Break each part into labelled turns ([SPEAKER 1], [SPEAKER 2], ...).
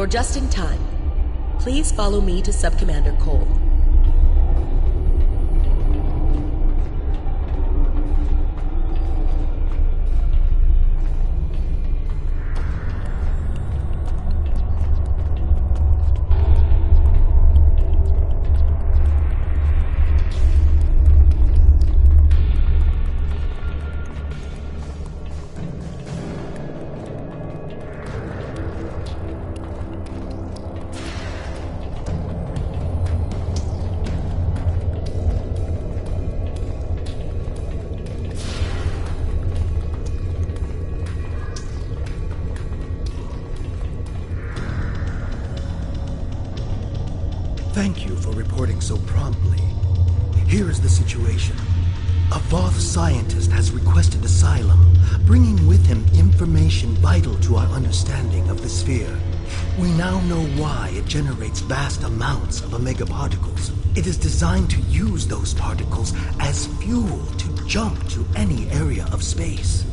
[SPEAKER 1] just in time. Please follow me to Sub-Commander Cole.
[SPEAKER 2] Thank you for reporting so promptly. Here is the situation. A Voth scientist has requested asylum, bringing with him information vital to our understanding of the sphere. We now know why it generates vast amounts of omega particles. It is designed to use those particles as fuel to jump to any area of space.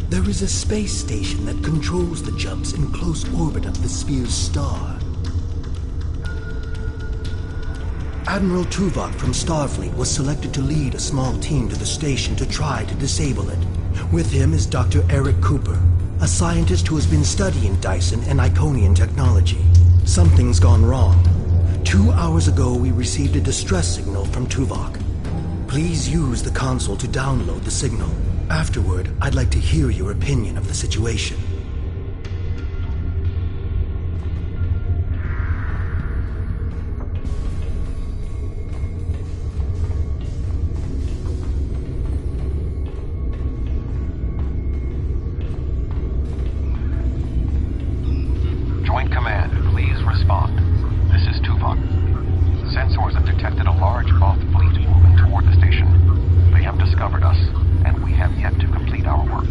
[SPEAKER 2] There is a space station that controls the jumps in close orbit of the sphere's star. Admiral Tuvok from Starfleet was selected to lead a small team to the station to try to disable it. With him is Dr. Eric Cooper, a scientist who has been studying Dyson and Iconian technology. Something's gone wrong. 2 hours ago, we received a distress signal from Tuvok. Please use the console to download the signal. Afterward, I'd like to hear your opinion of the situation.
[SPEAKER 3] Joint Command, please respond. This is Tuvok. Sensors have detected a large Voth fleet moving toward the station. They have discovered us, and we have yet to complete our work.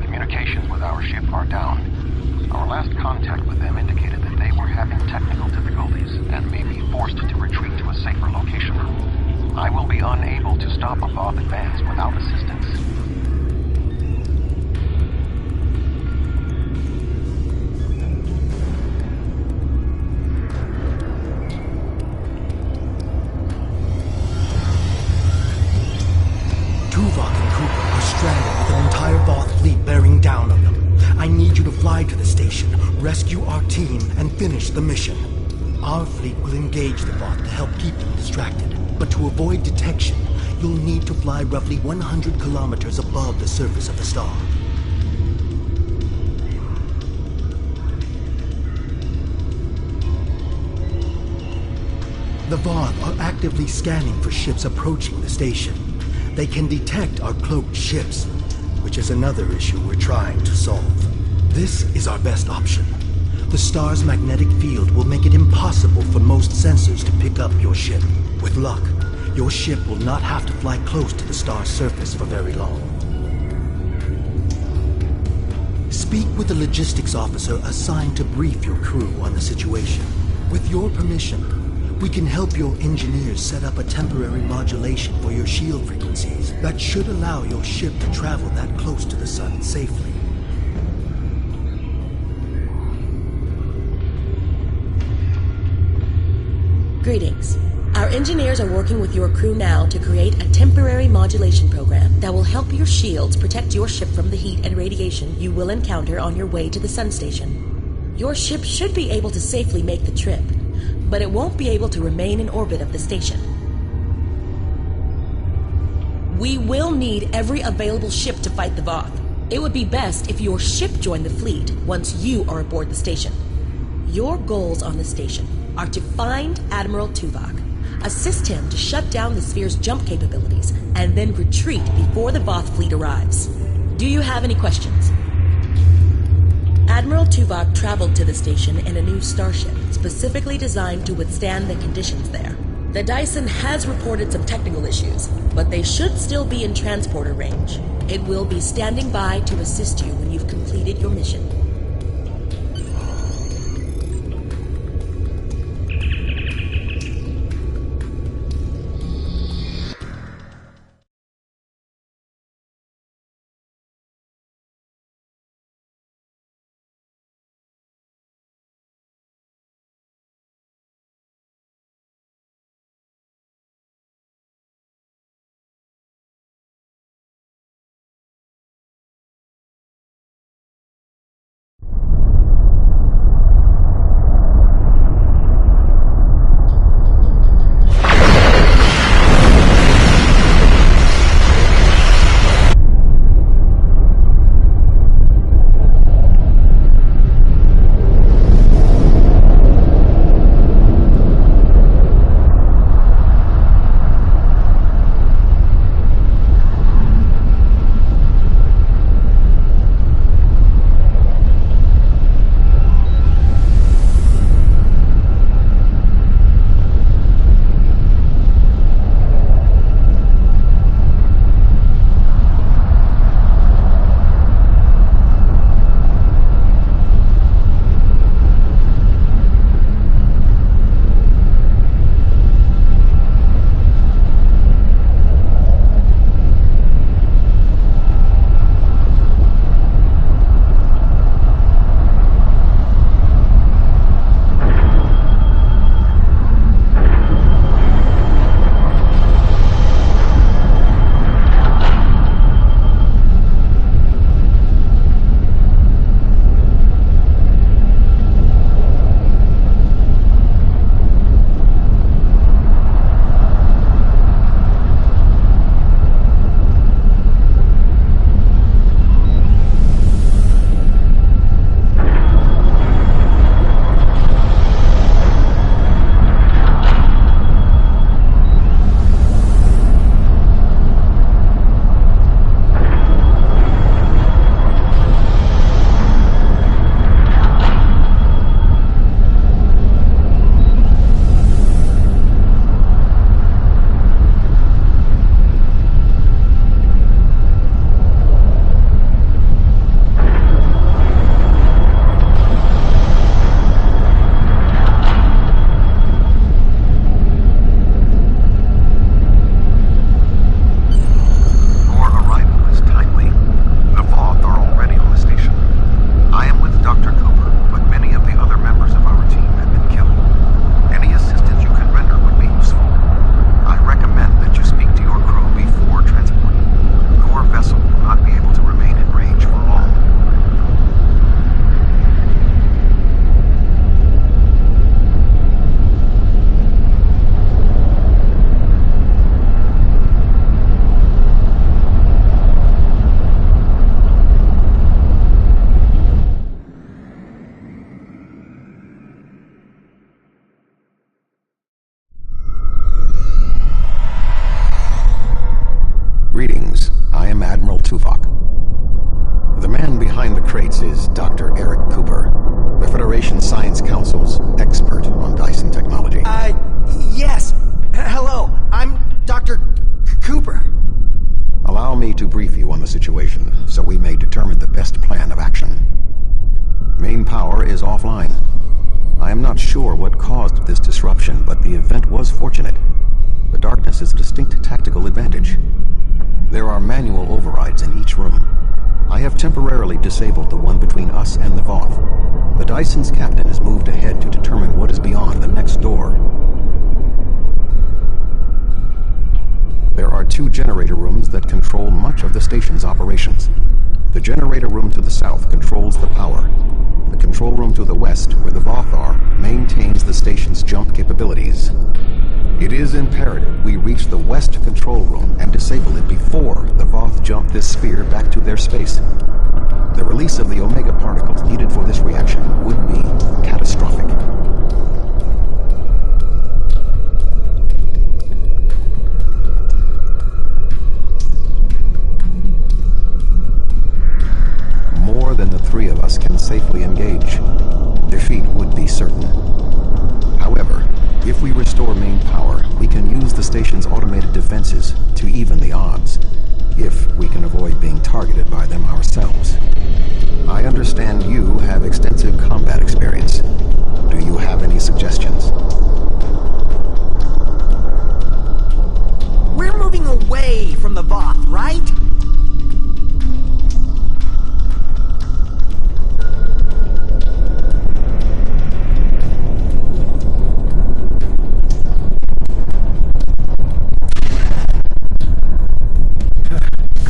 [SPEAKER 3] Communications with our ship are down. Our last contact with them indicated that they were having technical difficulties and may be forced to retreat to a safer location. I will be unable to stop a Voth advance without assistance.
[SPEAKER 2] Tuvok and Cooper are stranded with an entire Voth fleet bearing down on them. I need you to fly to the station, rescue our team, and finish the mission. Our fleet will engage the Voth to help keep them distracted. But to avoid detection, you'll need to fly roughly 100 kilometers above the surface of the star. The Voth are actively scanning for ships approaching the station. They can detect our cloaked ships, which is another issue we're trying to solve. This is our best option. The star's magnetic field will make it impossible for most sensors to pick up your ship. With luck, your ship will not have to fly close to the star's surface for very long. Speak with the logistics officer assigned to brief your crew on the situation. With your permission, we can help your engineers set up a temporary modulation for your shield frequencies that should allow your ship to travel that close to the sun safely.
[SPEAKER 1] Greetings. Our engineers are working with your crew now to create a temporary modulation program that will help your shields protect your ship from the heat and radiation you will encounter on your way to the sun station. Your ship should be able to safely make the trip, but it won't be able to remain in orbit of the station. We will need every available ship to fight the Voth. It would be best if your ship joined the fleet once you are aboard the station. Your goals on the station are to find Admiral Tuvok, assist him to shut down the sphere's jump capabilities, and then retreat before the Voth fleet arrives. Do you have any questions? Admiral Tuvok traveled to the station in a new starship, specifically designed to withstand the conditions there. The Dyson has reported some technical issues, but they should still be in transporter range. It will be standing by to assist you when you've completed your mission.
[SPEAKER 3] Tuvok. The man behind the crates is Dr. Eric Cooper, the Federation Science Council's expert on Dyson technology.
[SPEAKER 2] Yes. Hello, I'm Dr. Cooper.
[SPEAKER 3] Allow me to brief you on the situation, so we may determine the best plan of action. Main power is offline. I am not sure what caused this disruption, but the event was fortunate. The darkness is a distinct tactical advantage. There are manual overrides in each room. I have temporarily disabled the one between us and the Voth. The Dyson's captain has moved ahead to determine what is beyond the next door. There are 2 generator rooms that control much of the station's operations. The generator room to the south controls the power. The control room to the west, where the Voth are, maintains the station's jump capabilities. It is imperative we reach the west control room and disable it before the Voth jump this sphere back to their space. The release of the Omega particles needed for this reaction would be catastrophic. More than the 3 of us can safely engage. Defeat would be certain. However, if we restore main power, we can use the station's automated defenses to even the odds, if we can avoid being targeted by them ourselves. I understand you have extensive combat experience. Do you have any suggestions?
[SPEAKER 2] We're moving away from the Voth, right?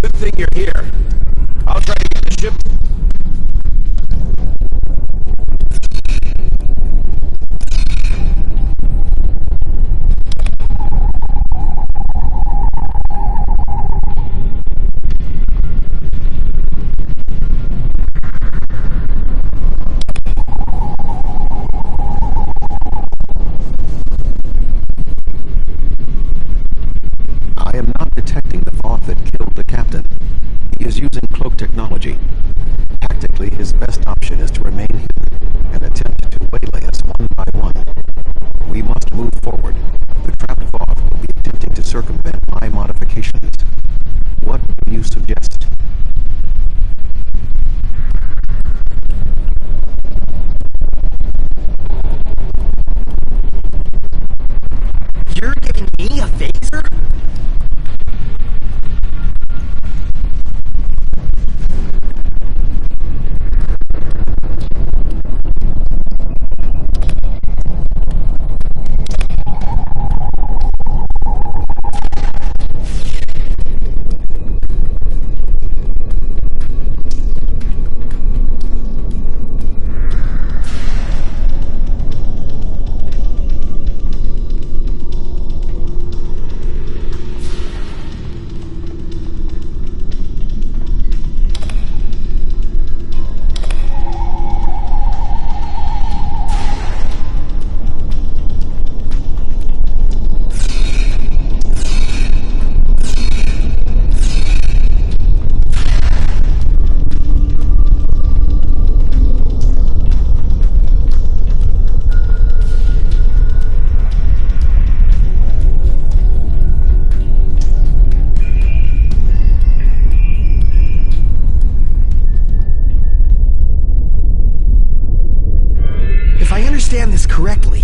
[SPEAKER 4] Good thing you're here. I'll try to get the ship.
[SPEAKER 3] I am not detecting the Voth that killed the captain. He is using cloak technology. Tactically, his best option is to remain hidden and attempt to waylay us one by one. We must move forward. The trapped Voth will be attempting to circumvent my modifications. What do you suggest?
[SPEAKER 2] You're giving me a phaser? Understand this correctly,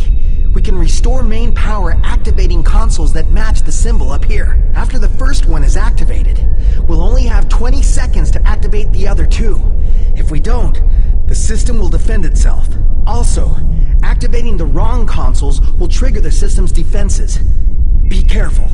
[SPEAKER 2] we can restore main power activating consoles that match the symbol up here. After the first one is activated, we'll only have 20 seconds to activate the other 2. If we don't, the system will defend itself. Also, activating the wrong consoles will trigger the system's defenses. Be careful.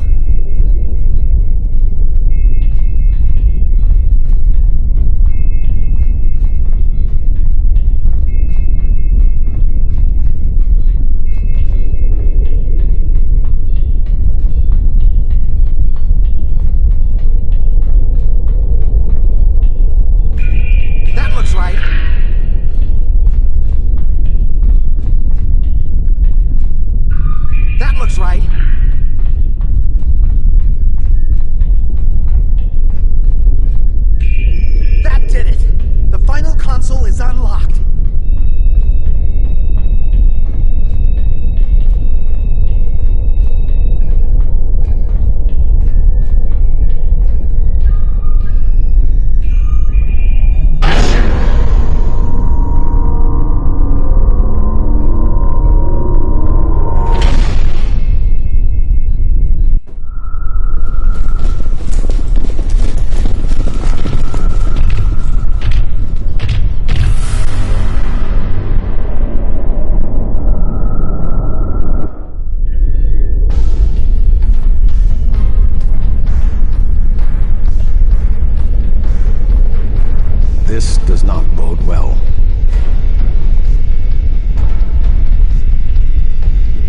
[SPEAKER 3] This does not bode well.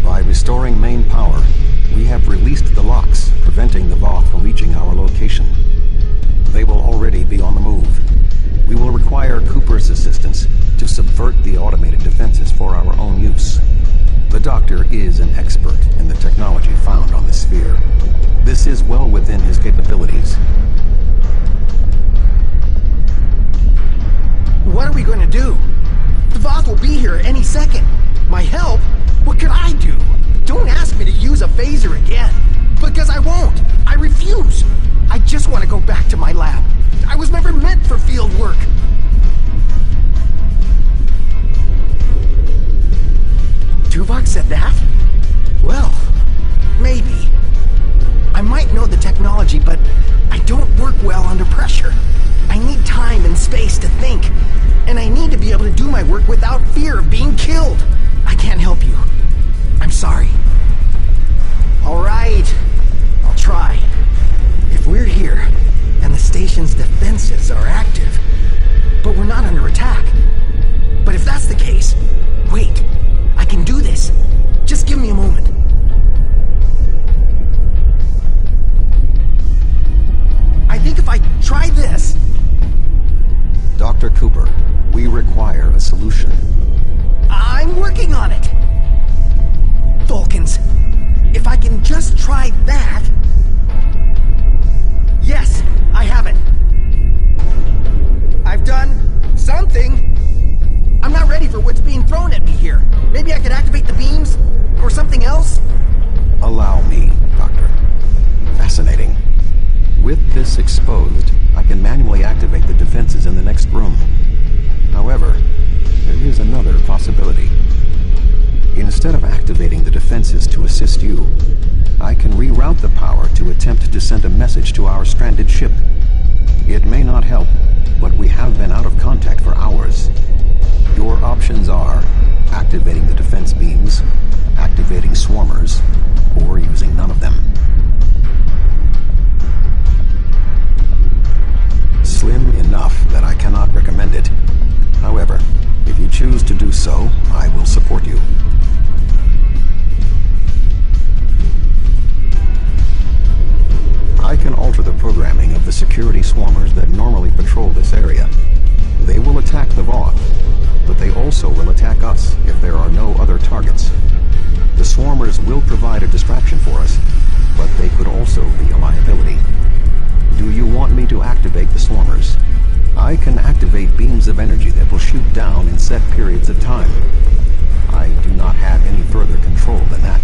[SPEAKER 3] By restoring main power, we have released the locks, preventing the Voth from reaching our location. They will already be on the move. We will require Cooper's assistance to subvert the automated defenses for our own use. The Doctor is an expert in the technology found on the Sphere. This is well within his capabilities.
[SPEAKER 2] What are we going to do? The Voth will be here any second. My help? What could I do? Don't ask me to use a phaser again. Because I won't. I refuse. I just want to go back to my lab. I was never meant for field work. Tuvok said that? Well, maybe. I might know the technology, but I don't work well under pressure. I need time and space to think. And I need to be able to do my work without fear of being killed. I can't help you. I'm sorry. All right. I'll try. If we're here, and the station's defenses are active, but we're not under attack. But if that's the case, wait. I can do this. Just give me a moment. I think if I try this...
[SPEAKER 3] Dr. Cooper, we require a solution.
[SPEAKER 2] I'm working on it. Vulcans, if I can just try that... Yes, I have it. I've done something. I'm not ready for what's being thrown at me here. Maybe I could activate the beams? Or something else?
[SPEAKER 3] Allow me, Doctor. Fascinating. With this exposed, I can manually activate the defenses in the next room. However, there is another possibility. Instead of activating the defenses to assist you, I can reroute the power to attempt to send a message to our stranded ship. It may not help, but we have been out of contact for hours. Your options are activating the defense beams, activating swarmers, or using none of them. Slim enough that I cannot recommend it. However, if you choose to do so, I will support you. I can alter the programming of the security swarmers that normally patrol this area. They will attack the Voth, but they also will attack us if there are no other targets. The swarmers will provide a distraction for us, but they could also be a liability. Do you want me to activate the swarmers? I can activate beams of energy that will shoot down in set periods of time. I do not have any further control than that.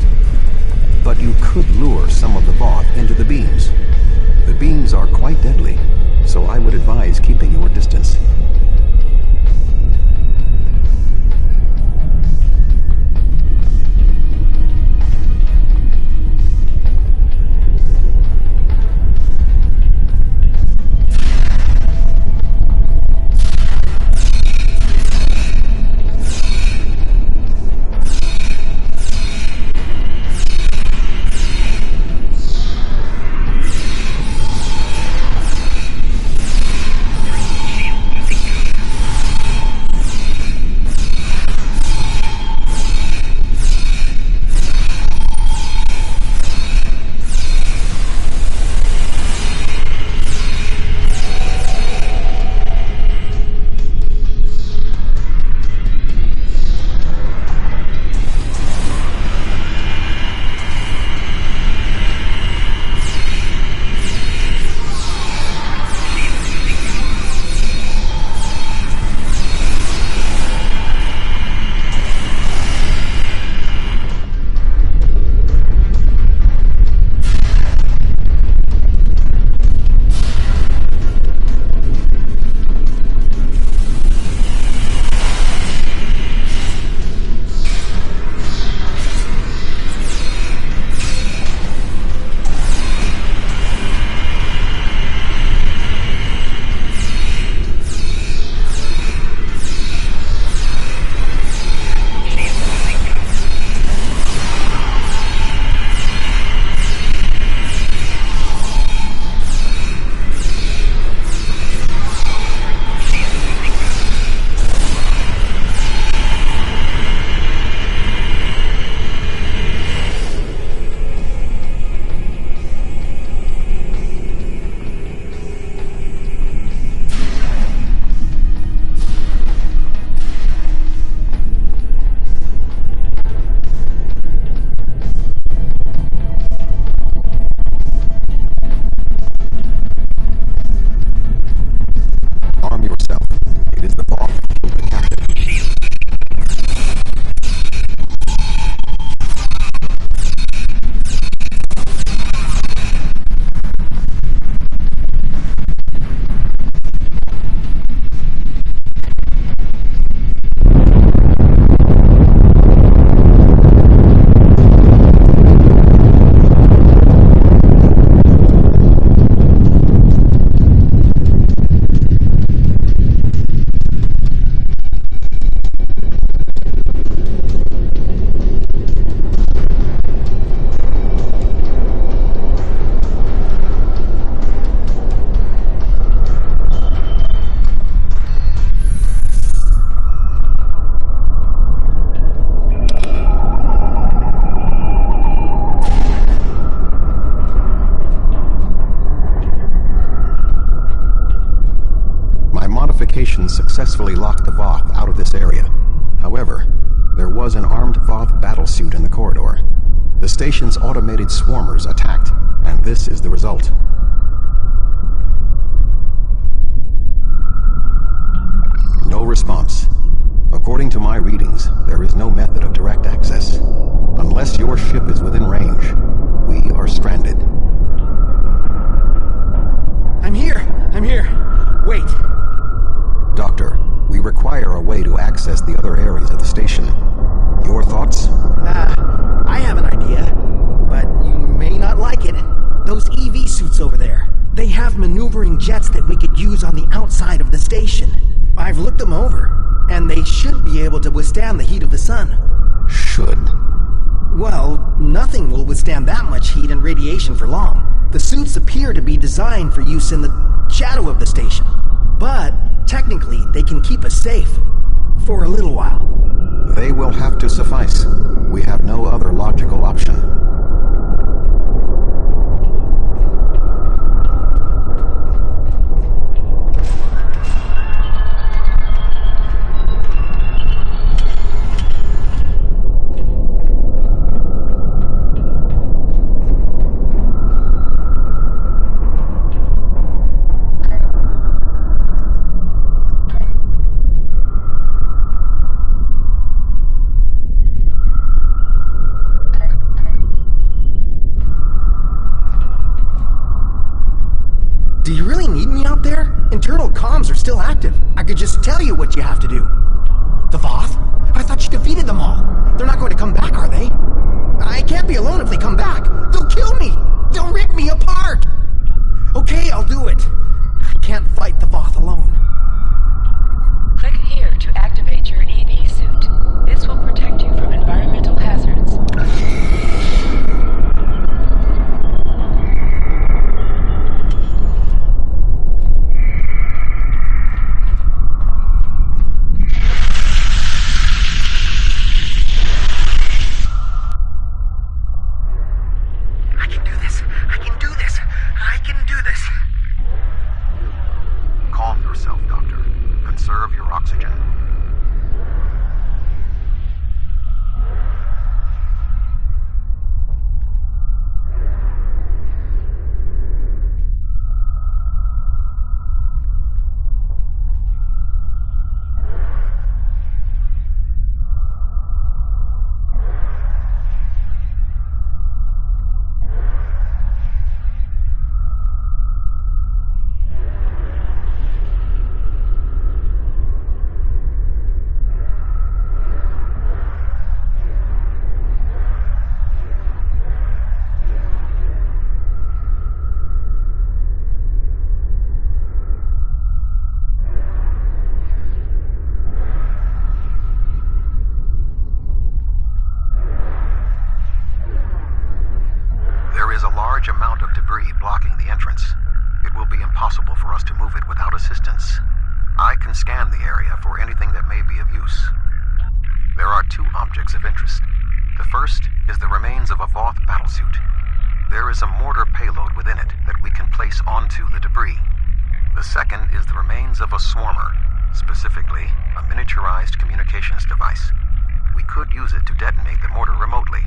[SPEAKER 3] But you could lure some of the Voth into the beams. The beams are quite deadly, so I would advise keeping your distance. locked the Voth out of this area. However, there was an armed Voth battlesuit in the corridor. The station's automated swarmers attacked, and this is the result. No response. According to my readings, there is no method of direct access. Unless your ship is within range, we are stranded.
[SPEAKER 2] I'm here! Wait!
[SPEAKER 3] Doctor, we require a way to access the other areas of the station. Your thoughts?
[SPEAKER 2] I have an idea, but you may not like it. Those EV suits over there, they have maneuvering jets that we could use on the outside of the station. I've looked them over, and they should be able to withstand the heat of the sun.
[SPEAKER 3] Should?
[SPEAKER 2] Well, nothing will withstand that much heat and radiation for long. The suits appear to be designed for use in the shadow of the station. But, technically, they can keep us safe. For a little while.
[SPEAKER 3] They will have to suffice. We have no other logical option.
[SPEAKER 2] Do you really need me out there? Internal comms are still active. I could just tell you what you have to do. The Voth? I thought you defeated them all. They're not going to come back, are they? I can't be alone if they come back. They'll kill me. They'll rip me apart. Okay, I'll do it. I can't fight the Voth alone.
[SPEAKER 5] Click here to activate your EV suit. This will protect you from environmental hazards.
[SPEAKER 3] Calm yourself, Doctor. Conserve your oxygen. There is a large amount of debris blocking the entrance. It will be impossible for us to move it without assistance. I can scan the area for anything that may be of use. There are two objects of interest. The first is the remains of a Voth battlesuit. There is a mortar payload within it that we can place onto the debris. The second is the remains of a swarmer, specifically a miniaturized communications device. We could use it to detonate the mortar remotely.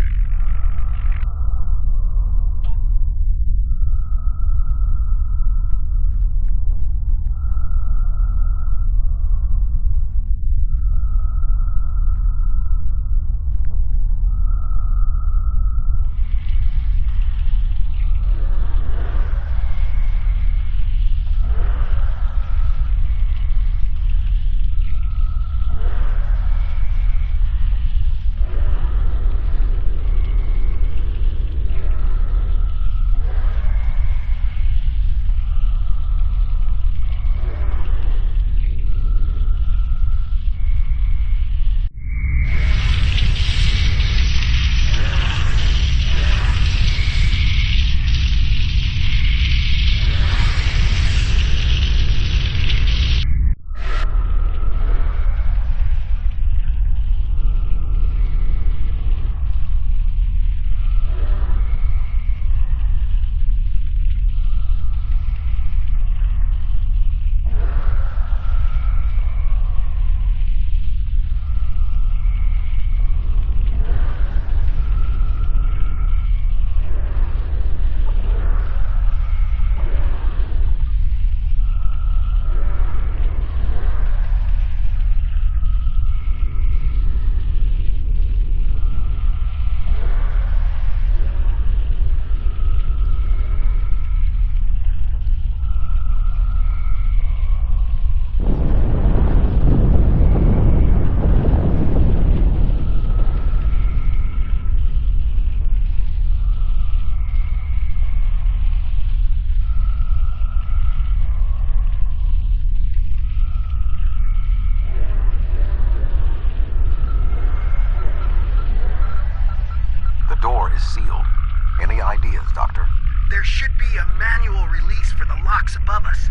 [SPEAKER 6] ideas, Doctor?
[SPEAKER 2] There should be a manual release for the locks above us.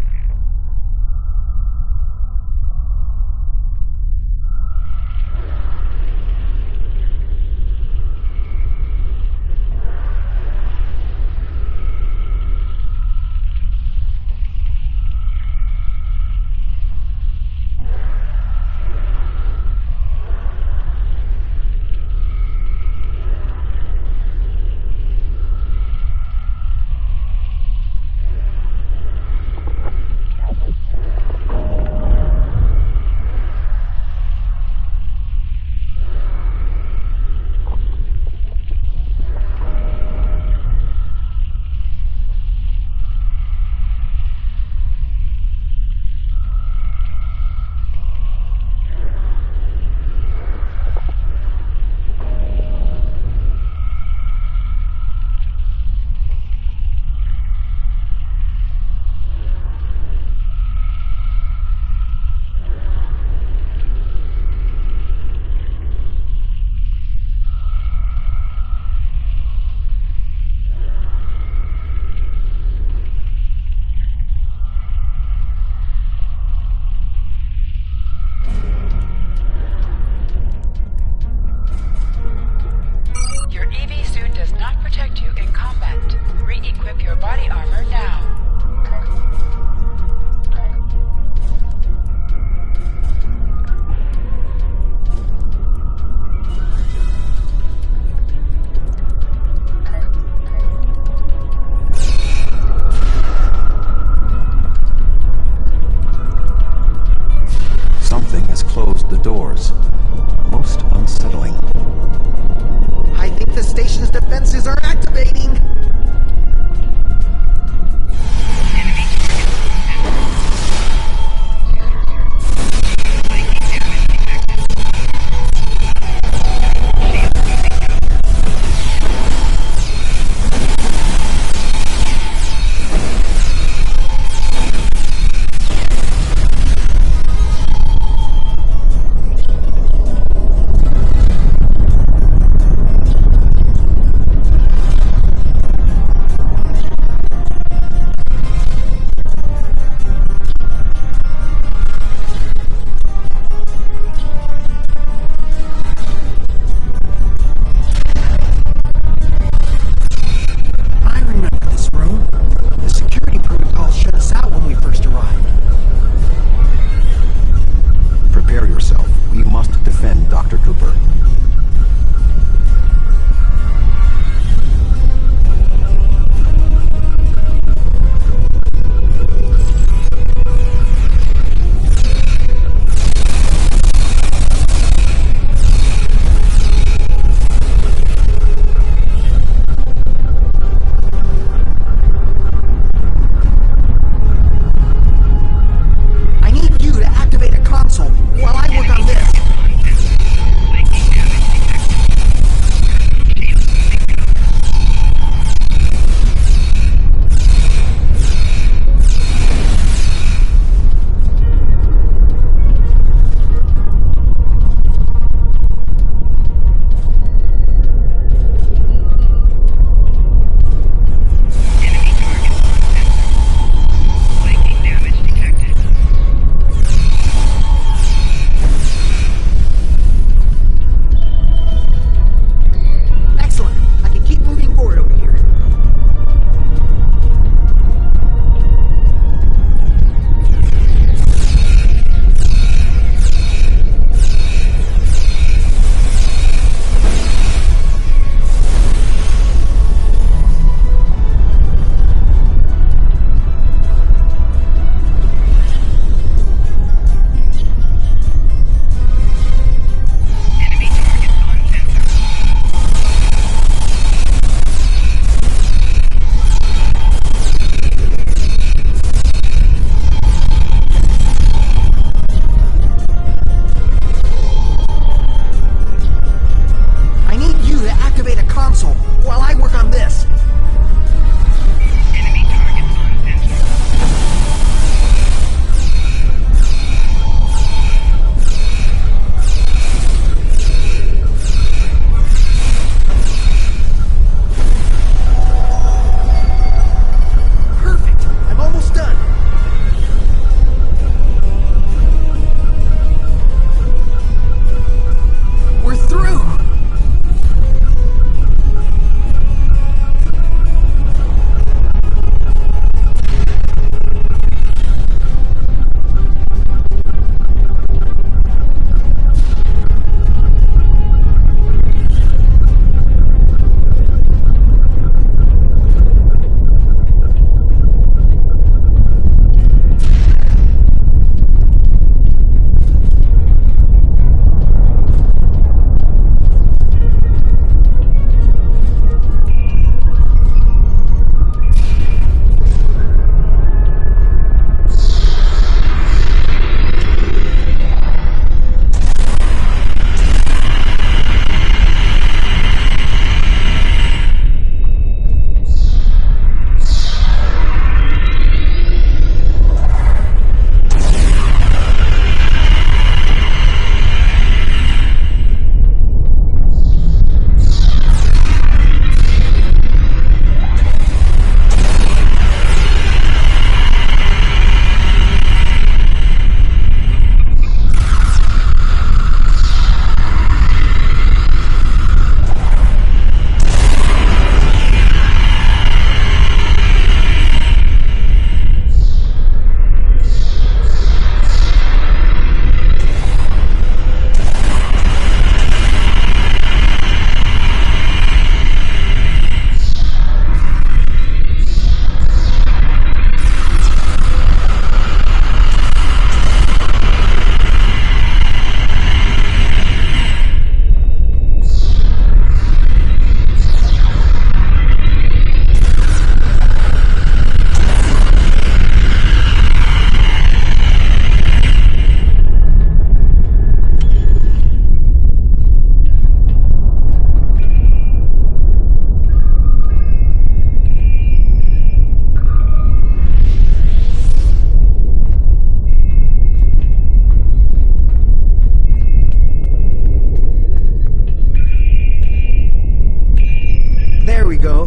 [SPEAKER 2] we go.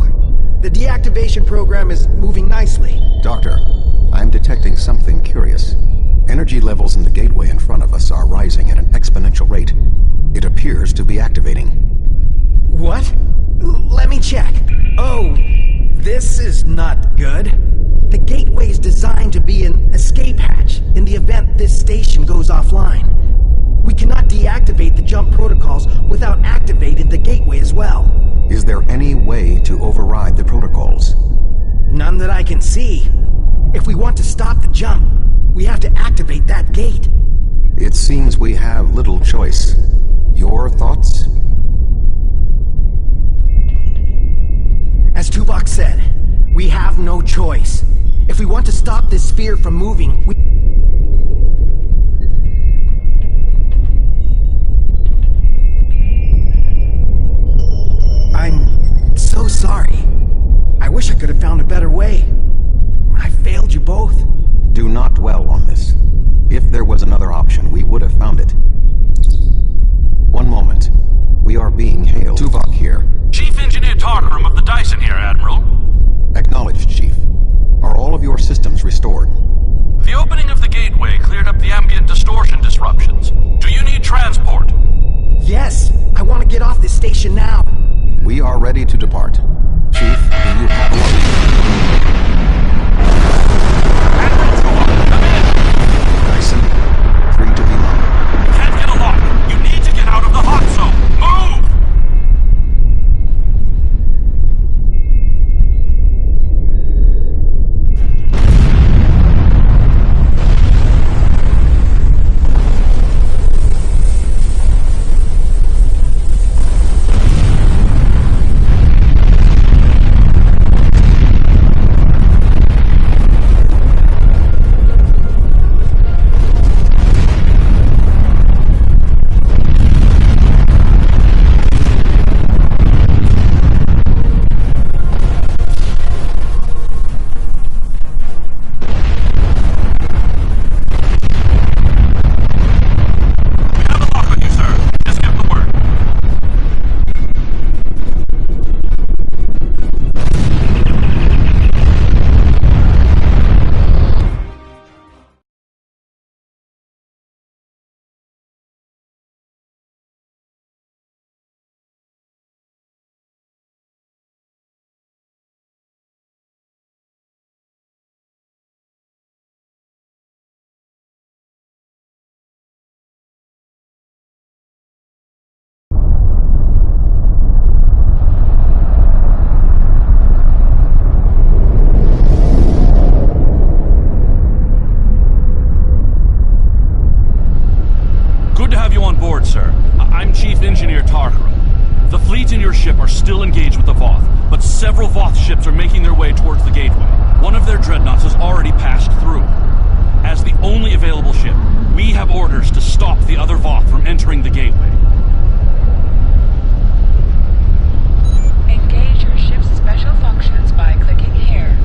[SPEAKER 2] The deactivation program is moving nicely.
[SPEAKER 3] Doctor, I'm detecting something curious. Energy levels in the gateway in front of us are rising at an exponential rate. It appears to be activating.
[SPEAKER 2] What? Let me check. Oh, this is not good. The gateway is designed to be an escape hatch in the event this station goes offline. We cannot deactivate the jump protocols without activating the gateway as well.
[SPEAKER 3] Is there any way to override the protocols?
[SPEAKER 2] None that I can see. If we want to stop the jump, we have to activate that gate.
[SPEAKER 3] It seems we have little choice. Your thoughts?
[SPEAKER 2] As Tuvok said, we have no choice. If we want to stop this sphere from moving, I'm so sorry. I wish I could have found a better way. I failed you both.
[SPEAKER 3] Do not dwell on this. If there was another option, we would have found it. One moment. We are being hailed. Tuvok here.
[SPEAKER 6] Chief Engineer Tarkarum of the Dyson here, Admiral.
[SPEAKER 3] Acknowledged, Chief. Are all of your systems restored?
[SPEAKER 6] The opening of the gateway cleared up the ambient distortion disruptions. Do you need transport?
[SPEAKER 2] Yes, I want to get off this station now.
[SPEAKER 3] We are ready to depart. Chief, do you have a
[SPEAKER 6] Admiral Tuvok, come in!
[SPEAKER 3] Dyson, 3 to B1.
[SPEAKER 6] Can't get a lock. You need to get out of the hot zone. Move! Sir, I'm Chief Engineer Tarkarum. The fleet in your ship are still engaged with the Voth, but several Voth ships are making their way towards the gateway. One of their dreadnoughts has already passed through. As the only available ship, we have orders to stop the other Voth from entering the gateway.
[SPEAKER 5] Engage your ship's special functions by clicking here.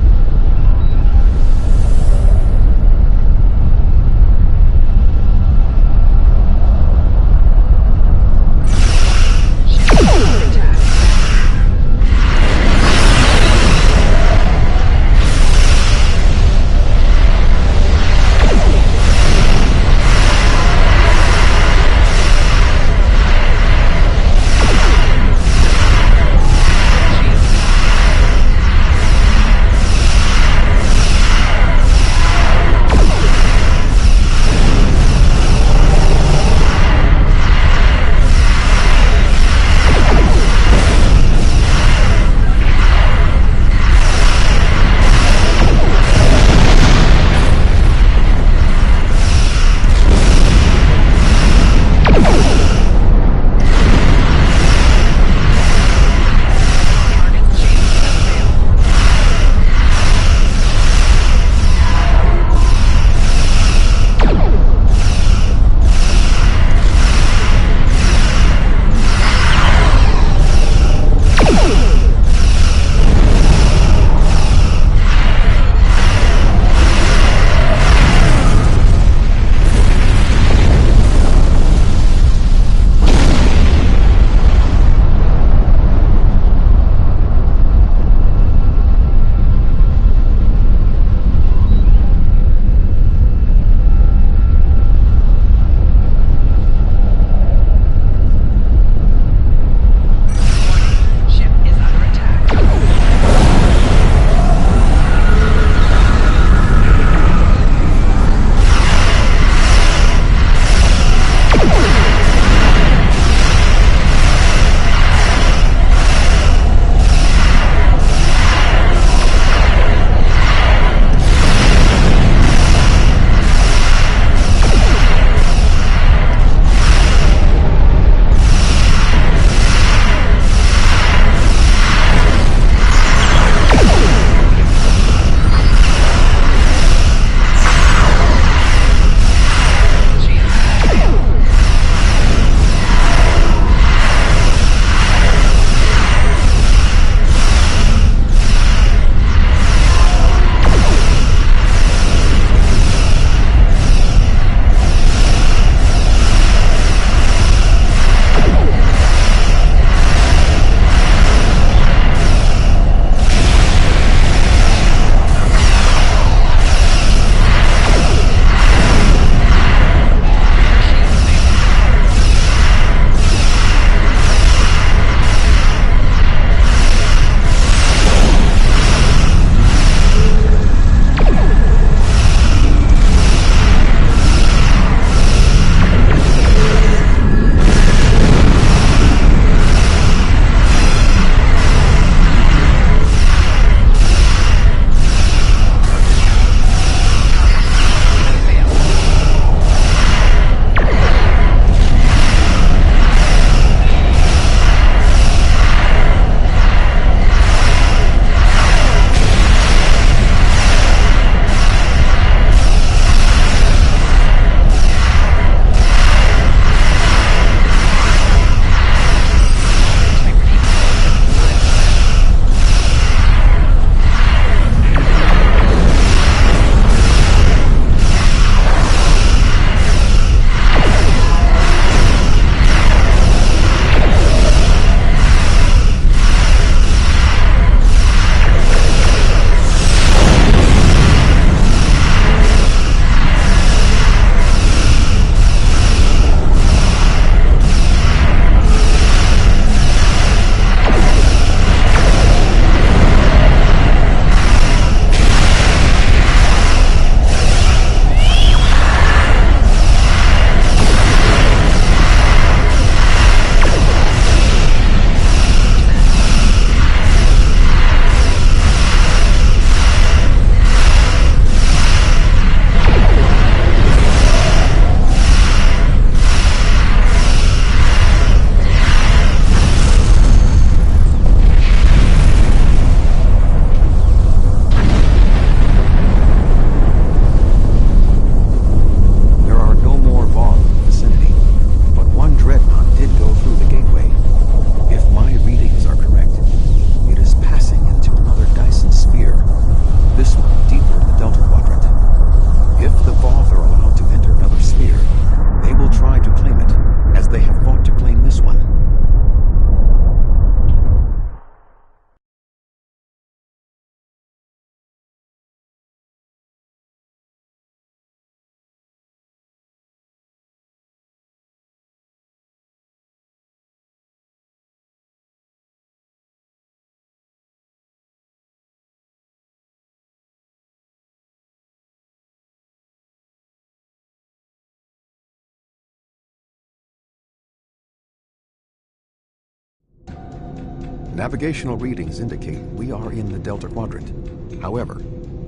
[SPEAKER 7] Navigational readings indicate we are in the Delta Quadrant. However,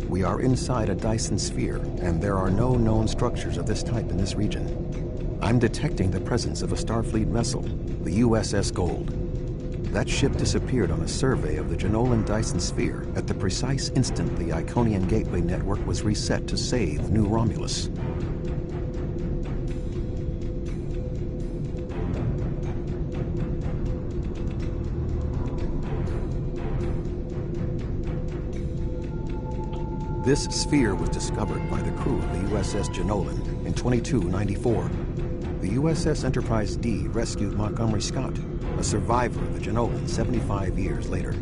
[SPEAKER 7] we are inside a Dyson Sphere, and there are no known structures of this type in this region. I'm detecting the presence of a Starfleet vessel, the USS Gold. That ship disappeared on a survey of the Jenolan Dyson Sphere at the precise instant the Iconian Gateway network was reset to save New Romulus. This sphere was discovered by the crew of the USS Jenolan in 2294. The USS Enterprise D rescued Montgomery Scott, a survivor of the Jenolan 75 years later.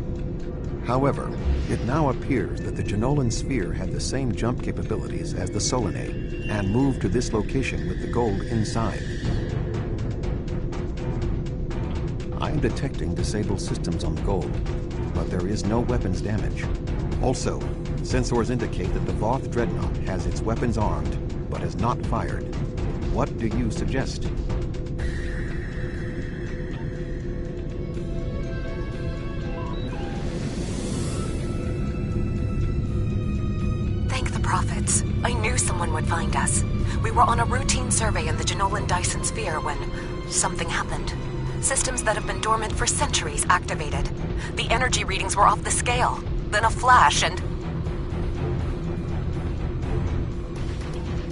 [SPEAKER 7] However, it now appears that the Jenolan Sphere had the same jump capabilities as the Solanae and moved to this location with the Gold inside. I am detecting disabled systems on the Gold, but there is no weapons damage. Also, sensors indicate that the Voth Dreadnought has its weapons armed, but has not fired. What do you suggest?
[SPEAKER 8] Thank the prophets. I knew someone would find us. We were on a routine survey in the Jenolan Dyson Sphere when something happened. Systems that have been dormant for centuries activated. The energy readings were off the scale. Then a flash and...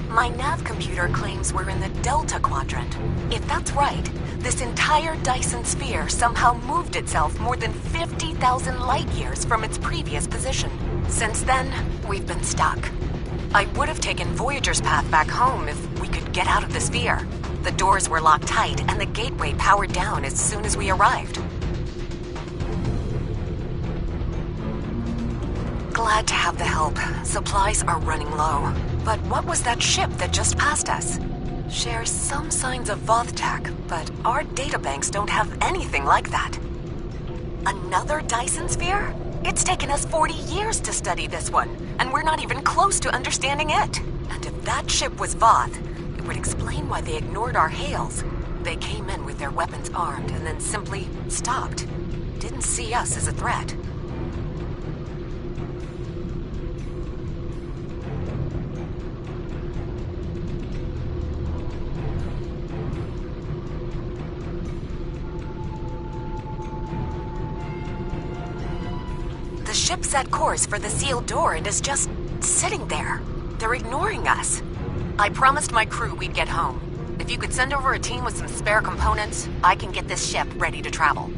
[SPEAKER 8] My nav computer claims we're in the Delta Quadrant. If that's right, this entire Dyson Sphere somehow moved itself more than 50,000 light-years from its previous position. Since then, we've been stuck. I would have taken Voyager's path back home if we could get out of the sphere. The doors were locked tight and the gateway powered down as soon as we arrived. Glad to have the help. Supplies are running low. But what was that ship that just passed us? Shares some signs of Voth tech, but our databanks don't have anything like that. Another Dyson Sphere? It's taken us 40 years to study this one, and we're not even close to understanding it. And if that ship was Voth, it would explain why they ignored our hails. They came in with their weapons armed and then simply stopped. Didn't see us as a threat. The ship set course for the sealed door and is just sitting there. They're ignoring us. I promised my crew we'd get home. If you could send over a team with some spare components, I can get this ship ready to travel.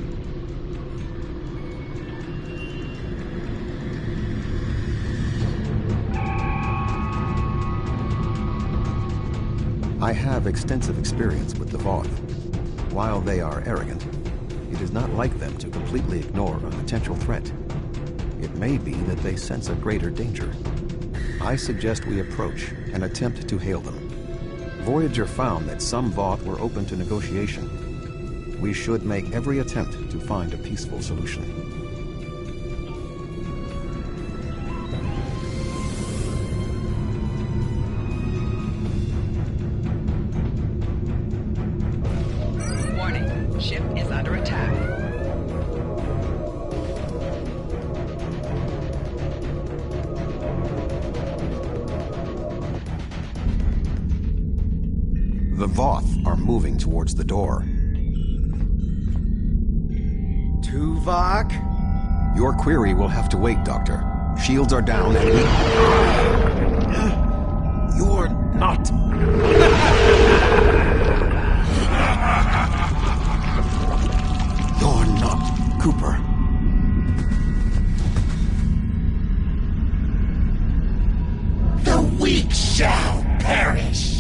[SPEAKER 7] I have extensive experience with the Voth. While they are arrogant, it is not like them to completely ignore a potential threat. It may be that they sense a greater danger. I suggest we approach and attempt to hail them. Voyager found that some Voth were open to negotiation. We should make every attempt to find a peaceful solution.
[SPEAKER 5] Warning, ship is under attack.
[SPEAKER 7] The Voth are moving towards the door.
[SPEAKER 4] Tuvok?
[SPEAKER 7] Your query will have to wait, Doctor. Shields are down and we... You're not... You're not Cooper.
[SPEAKER 9] The weak shall perish.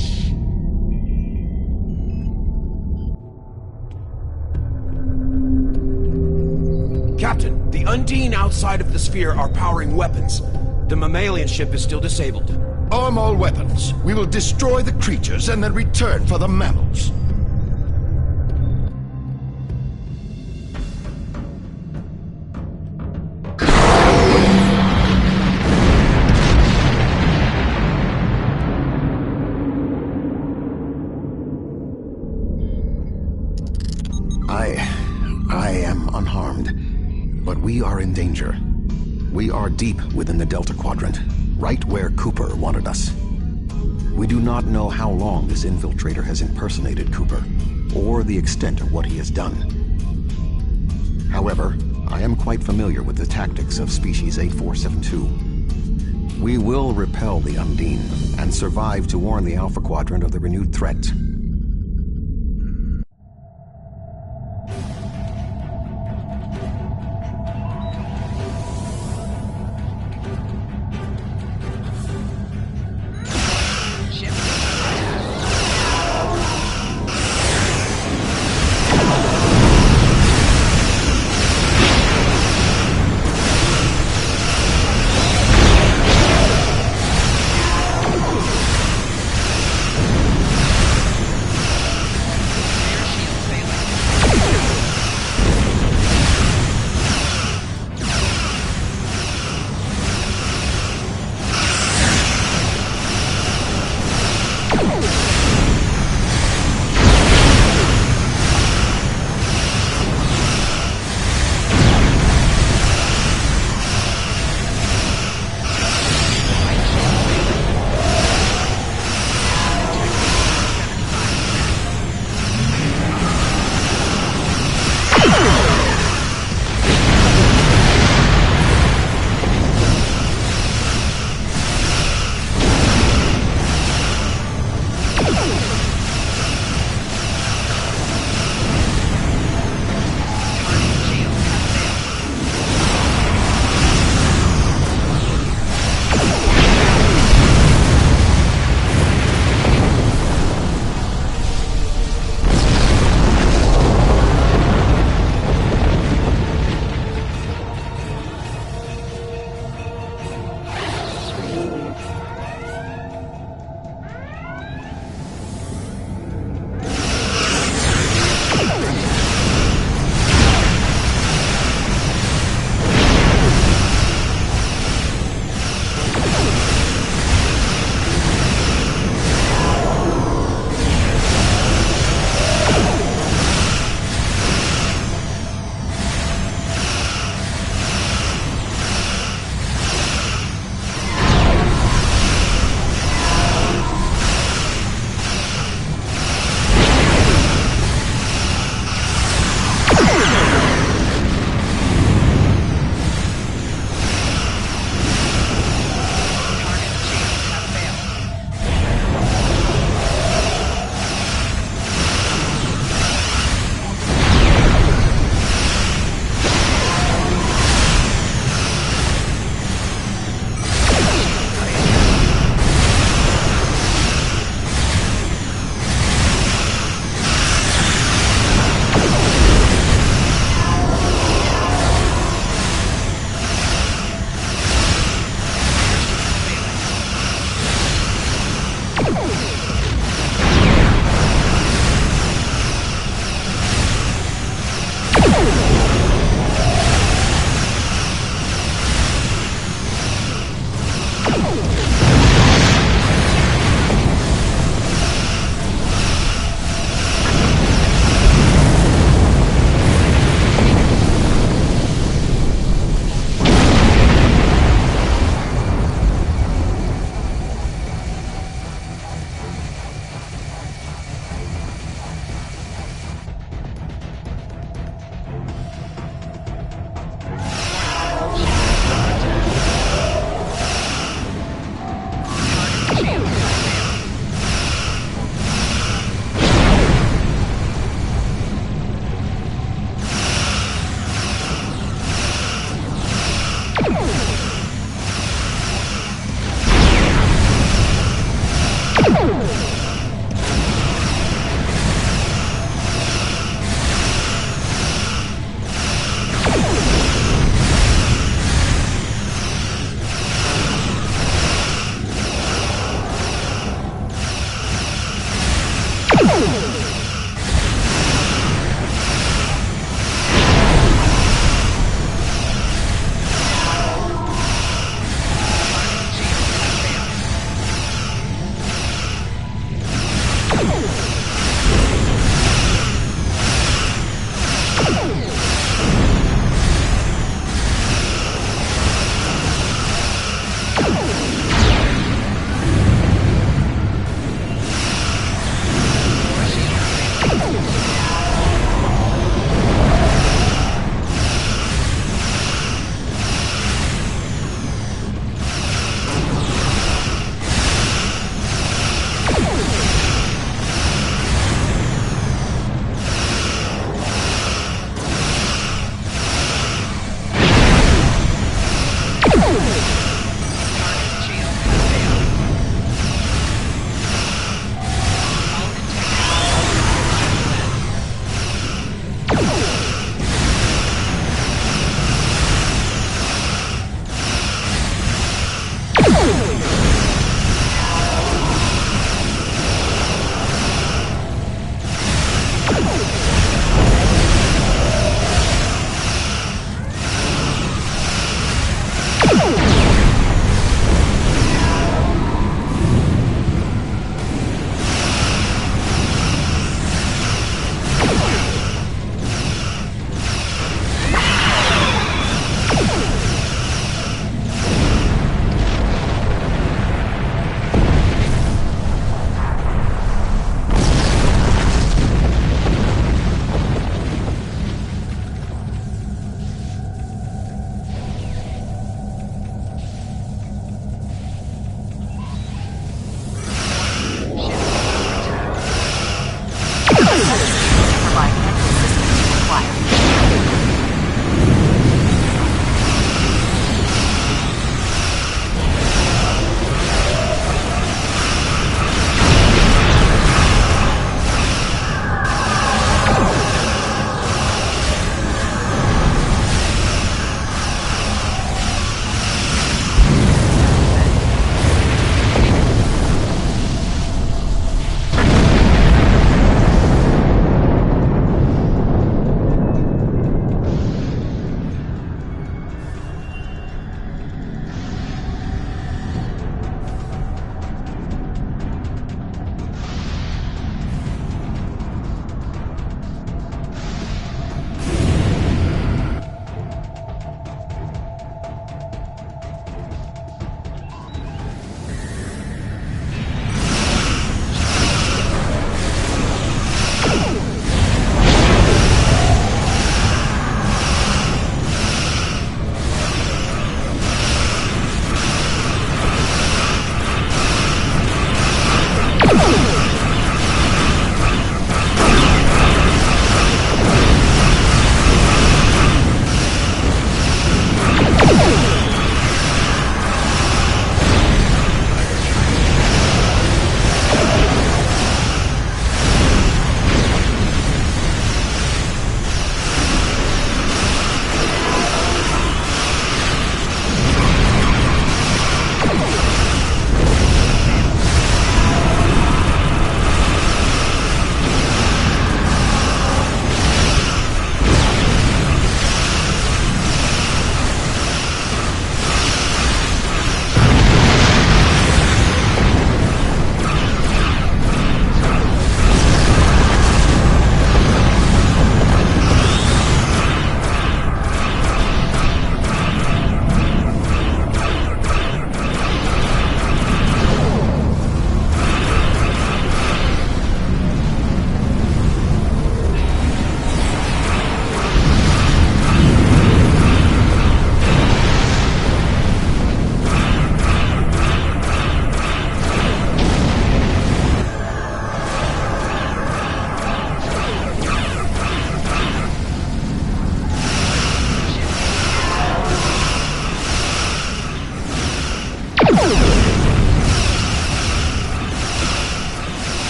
[SPEAKER 4] Captain, the Undine outside of the sphere are powering weapons. The mammalian ship is still disabled.
[SPEAKER 9] Arm all weapons. We will destroy the creatures and then return for the mammals.
[SPEAKER 7] I am unharmed. We are deep within the Delta Quadrant, right where Cooper wanted us. We do not know how long this infiltrator has impersonated Cooper, or the extent of what he has done. However, I am quite familiar with the tactics of Species 8472. We will repel the Undine, and survive to warn the Alpha Quadrant of the renewed threat.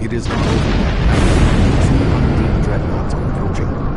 [SPEAKER 7] It is an Undine dreadnoughts are approaching.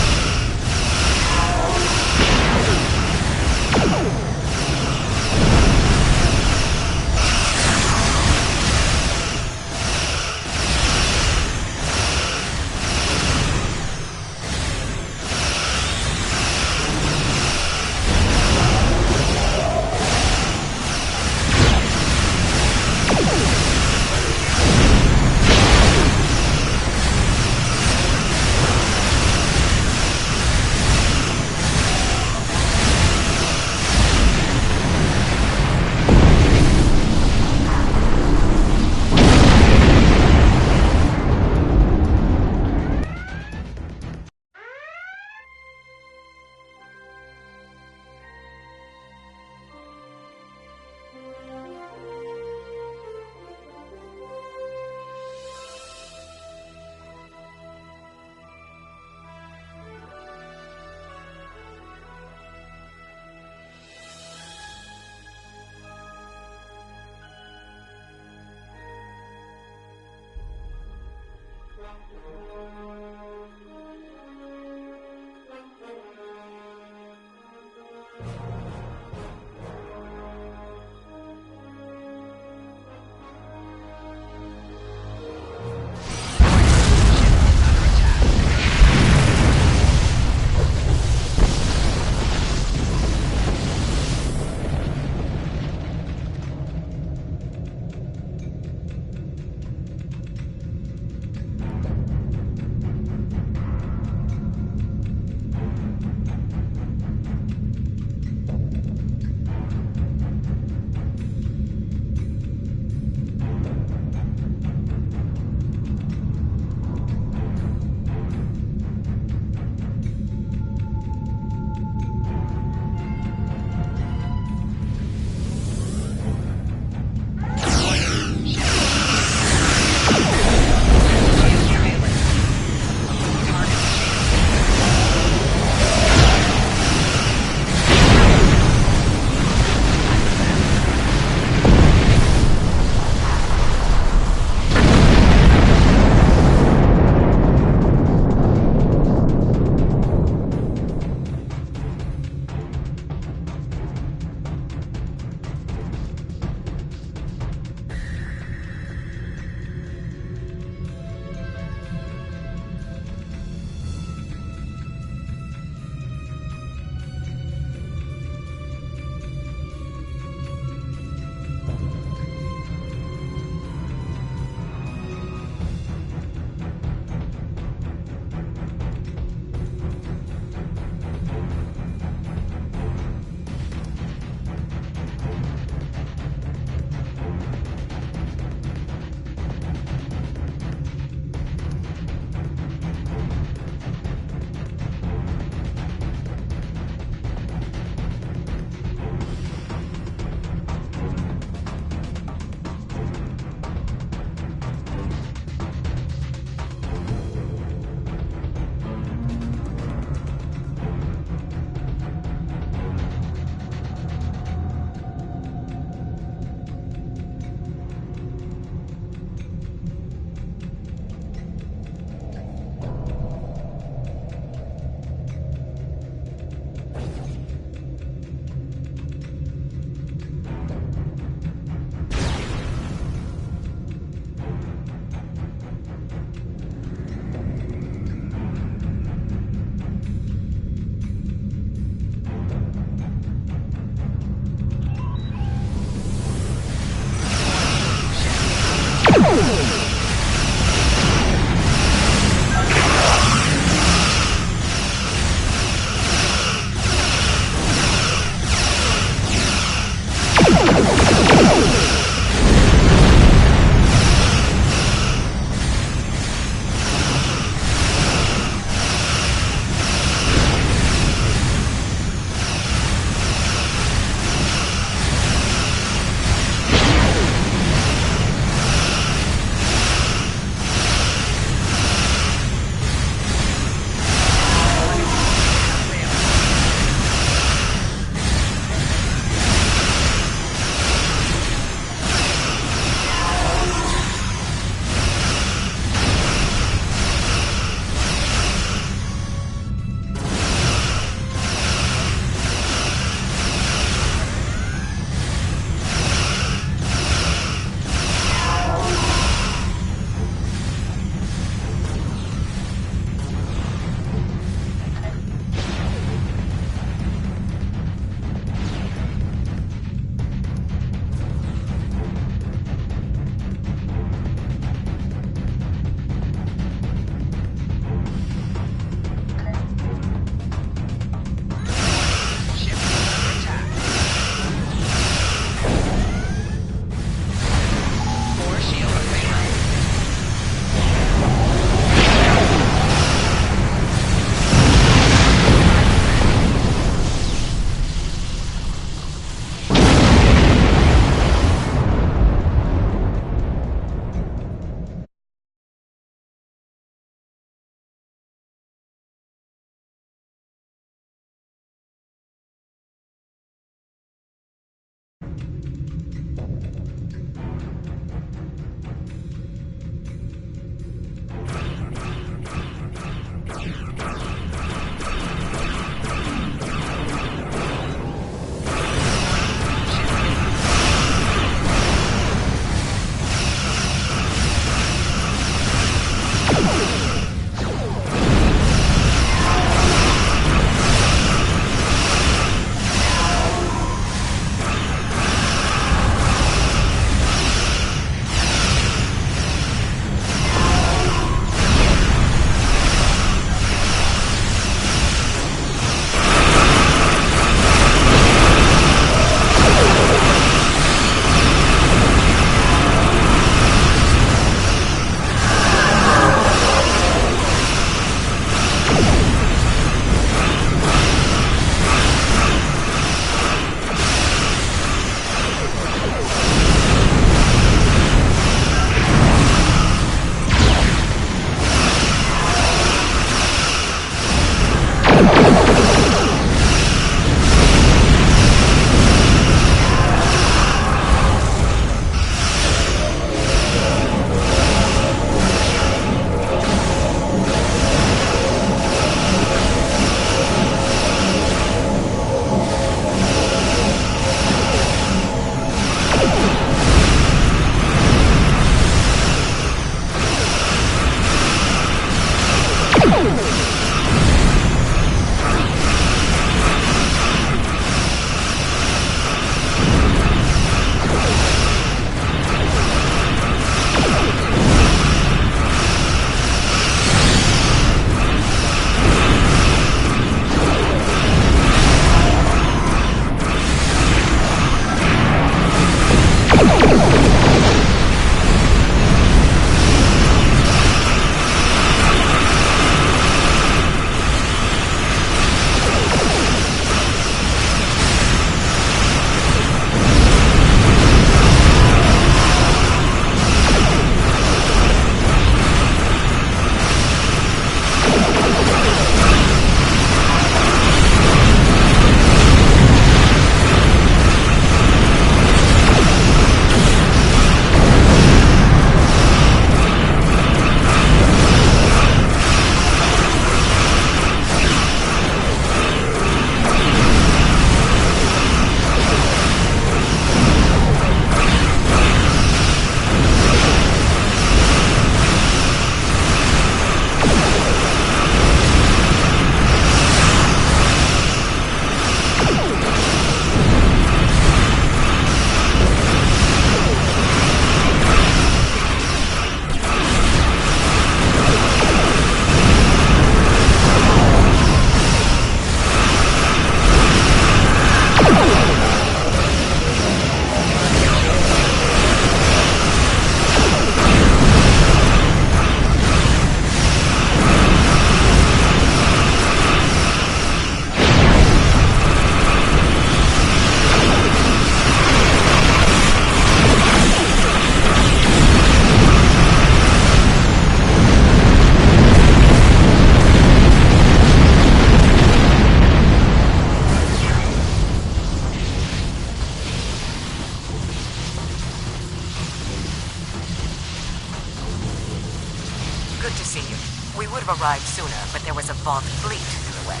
[SPEAKER 8] Good to see you. We would have arrived sooner, but there was a Voth fleet in the way.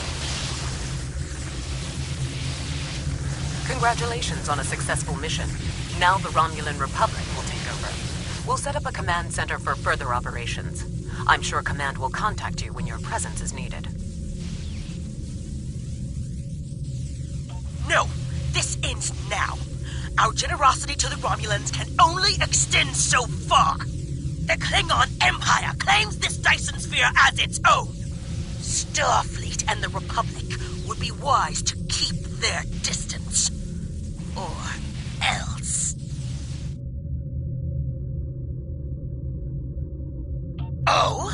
[SPEAKER 8] Congratulations on a successful mission. Now the Romulan Republic will take over. We'll set up a command center for further operations. I'm sure Command will contact you when your presence is needed.
[SPEAKER 10] No! This ends now! Our generosity to the Romulans can only extend so far! The Klingon Empire claims this Dyson Sphere as its own! Starfleet and the Republic would be wise to keep their distance. Or else. Oh?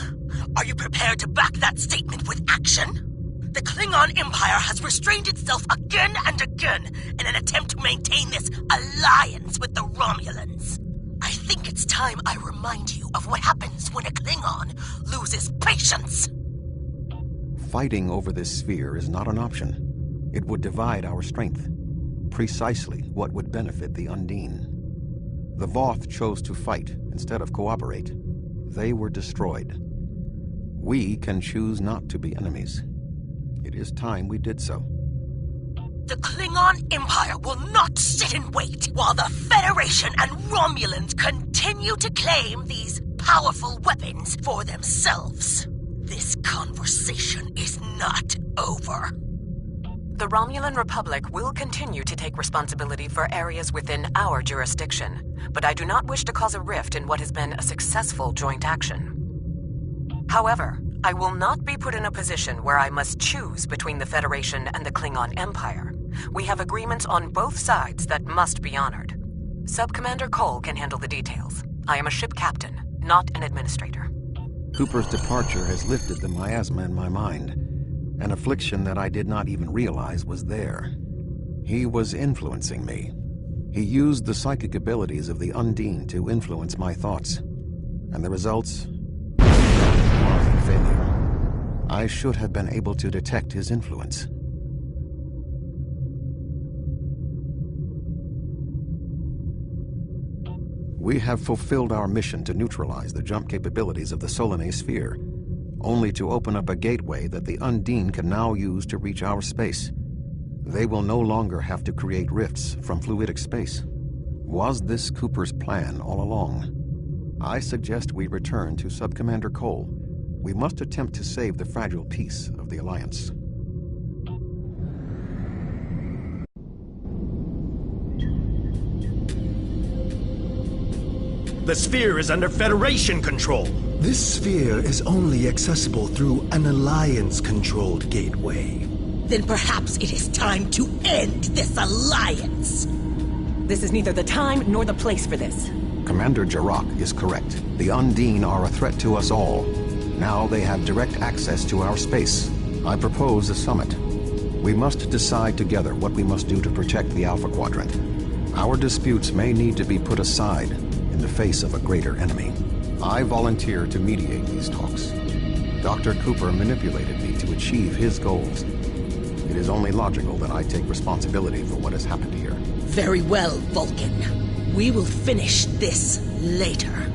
[SPEAKER 10] Are you prepared to back that statement with action? The Klingon Empire has restrained itself again and again in an attempt to maintain this alliance with the Romulans. I think it's time I remind you of what happens when a Klingon loses patience.
[SPEAKER 7] Fighting over this sphere is not an option. It would divide our strength. Precisely what would benefit the Undine. The Voth chose to fight instead of cooperate. They were destroyed. We can choose not to be enemies. It is time we did so.
[SPEAKER 10] The Klingon Empire will not sit and wait while the Federation and Romulans continue to claim these powerful weapons for themselves. This conversation is not over.
[SPEAKER 8] The Romulan Republic will continue to take responsibility for areas within our jurisdiction, but I do not wish to cause a rift in what has been a successful joint action. However, I will not be put in a position where I must choose between the Federation and the Klingon Empire. We have agreements on both sides that must be honored. Sub-Commander Cole can handle the details. I am a ship captain, not an administrator.
[SPEAKER 7] Cooper's departure has lifted the miasma in my mind, an affliction that I did not even realize was there. He was influencing me. He used the psychic abilities of the Undine to influence my thoughts, and the results was failure. I should have been able to detect his influence. We have fulfilled our mission to neutralize the jump capabilities of the Solanae sphere, only to open up a gateway that the Undine can now use to reach our space. They will no longer have to create rifts from fluidic space. Was this Cooper's plan all along? I suggest we return to Sub-Commander Cole. We must attempt to save the fragile peace of the Alliance.
[SPEAKER 11] The sphere is under Federation control.
[SPEAKER 2] This sphere is only accessible through an Alliance-controlled gateway.
[SPEAKER 10] Then perhaps it is time to end this alliance.
[SPEAKER 12] This is neither the time nor the place for this.
[SPEAKER 7] Commander Jirok is correct. The Undine are a threat to us all. Now they have direct access to our space. I propose a summit. We must decide together what we must do to protect the Alpha Quadrant. Our disputes may need to be put aside in the face of a greater enemy. I volunteer to mediate these talks. Dr. Cooper manipulated me to achieve his goals. It is only logical that I take responsibility for what has happened here.
[SPEAKER 10] Very well, Vulcan. We will finish this later.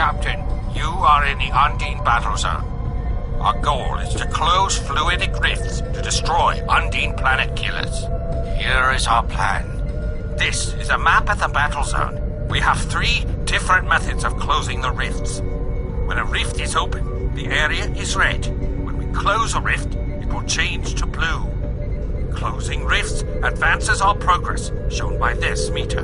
[SPEAKER 13] Captain, you are in the Undine battle zone. Our goal is to close fluidic rifts to destroy Undine planet killers. Here is our plan. This is a map of the battle zone. We have 3 different methods of closing the rifts. When a rift is open, the area is red. When we close a rift, it will change to blue. Closing rifts advances our progress, shown by this meter.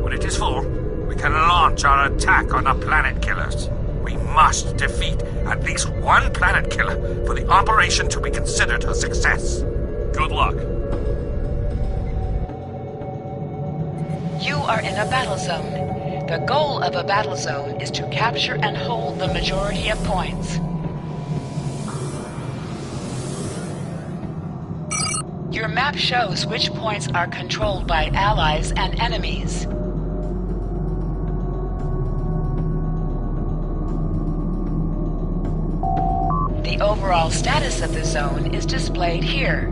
[SPEAKER 13] When it is full, we can launch our attack on the planet killers. We must defeat at least 1 planet killer for the operation to be considered a success.
[SPEAKER 6] Good luck.
[SPEAKER 5] You are in a battle zone. The goal of a battle zone is to capture and hold the majority of points. Your map shows which points are controlled by allies and enemies. The overall status of the zone is displayed here.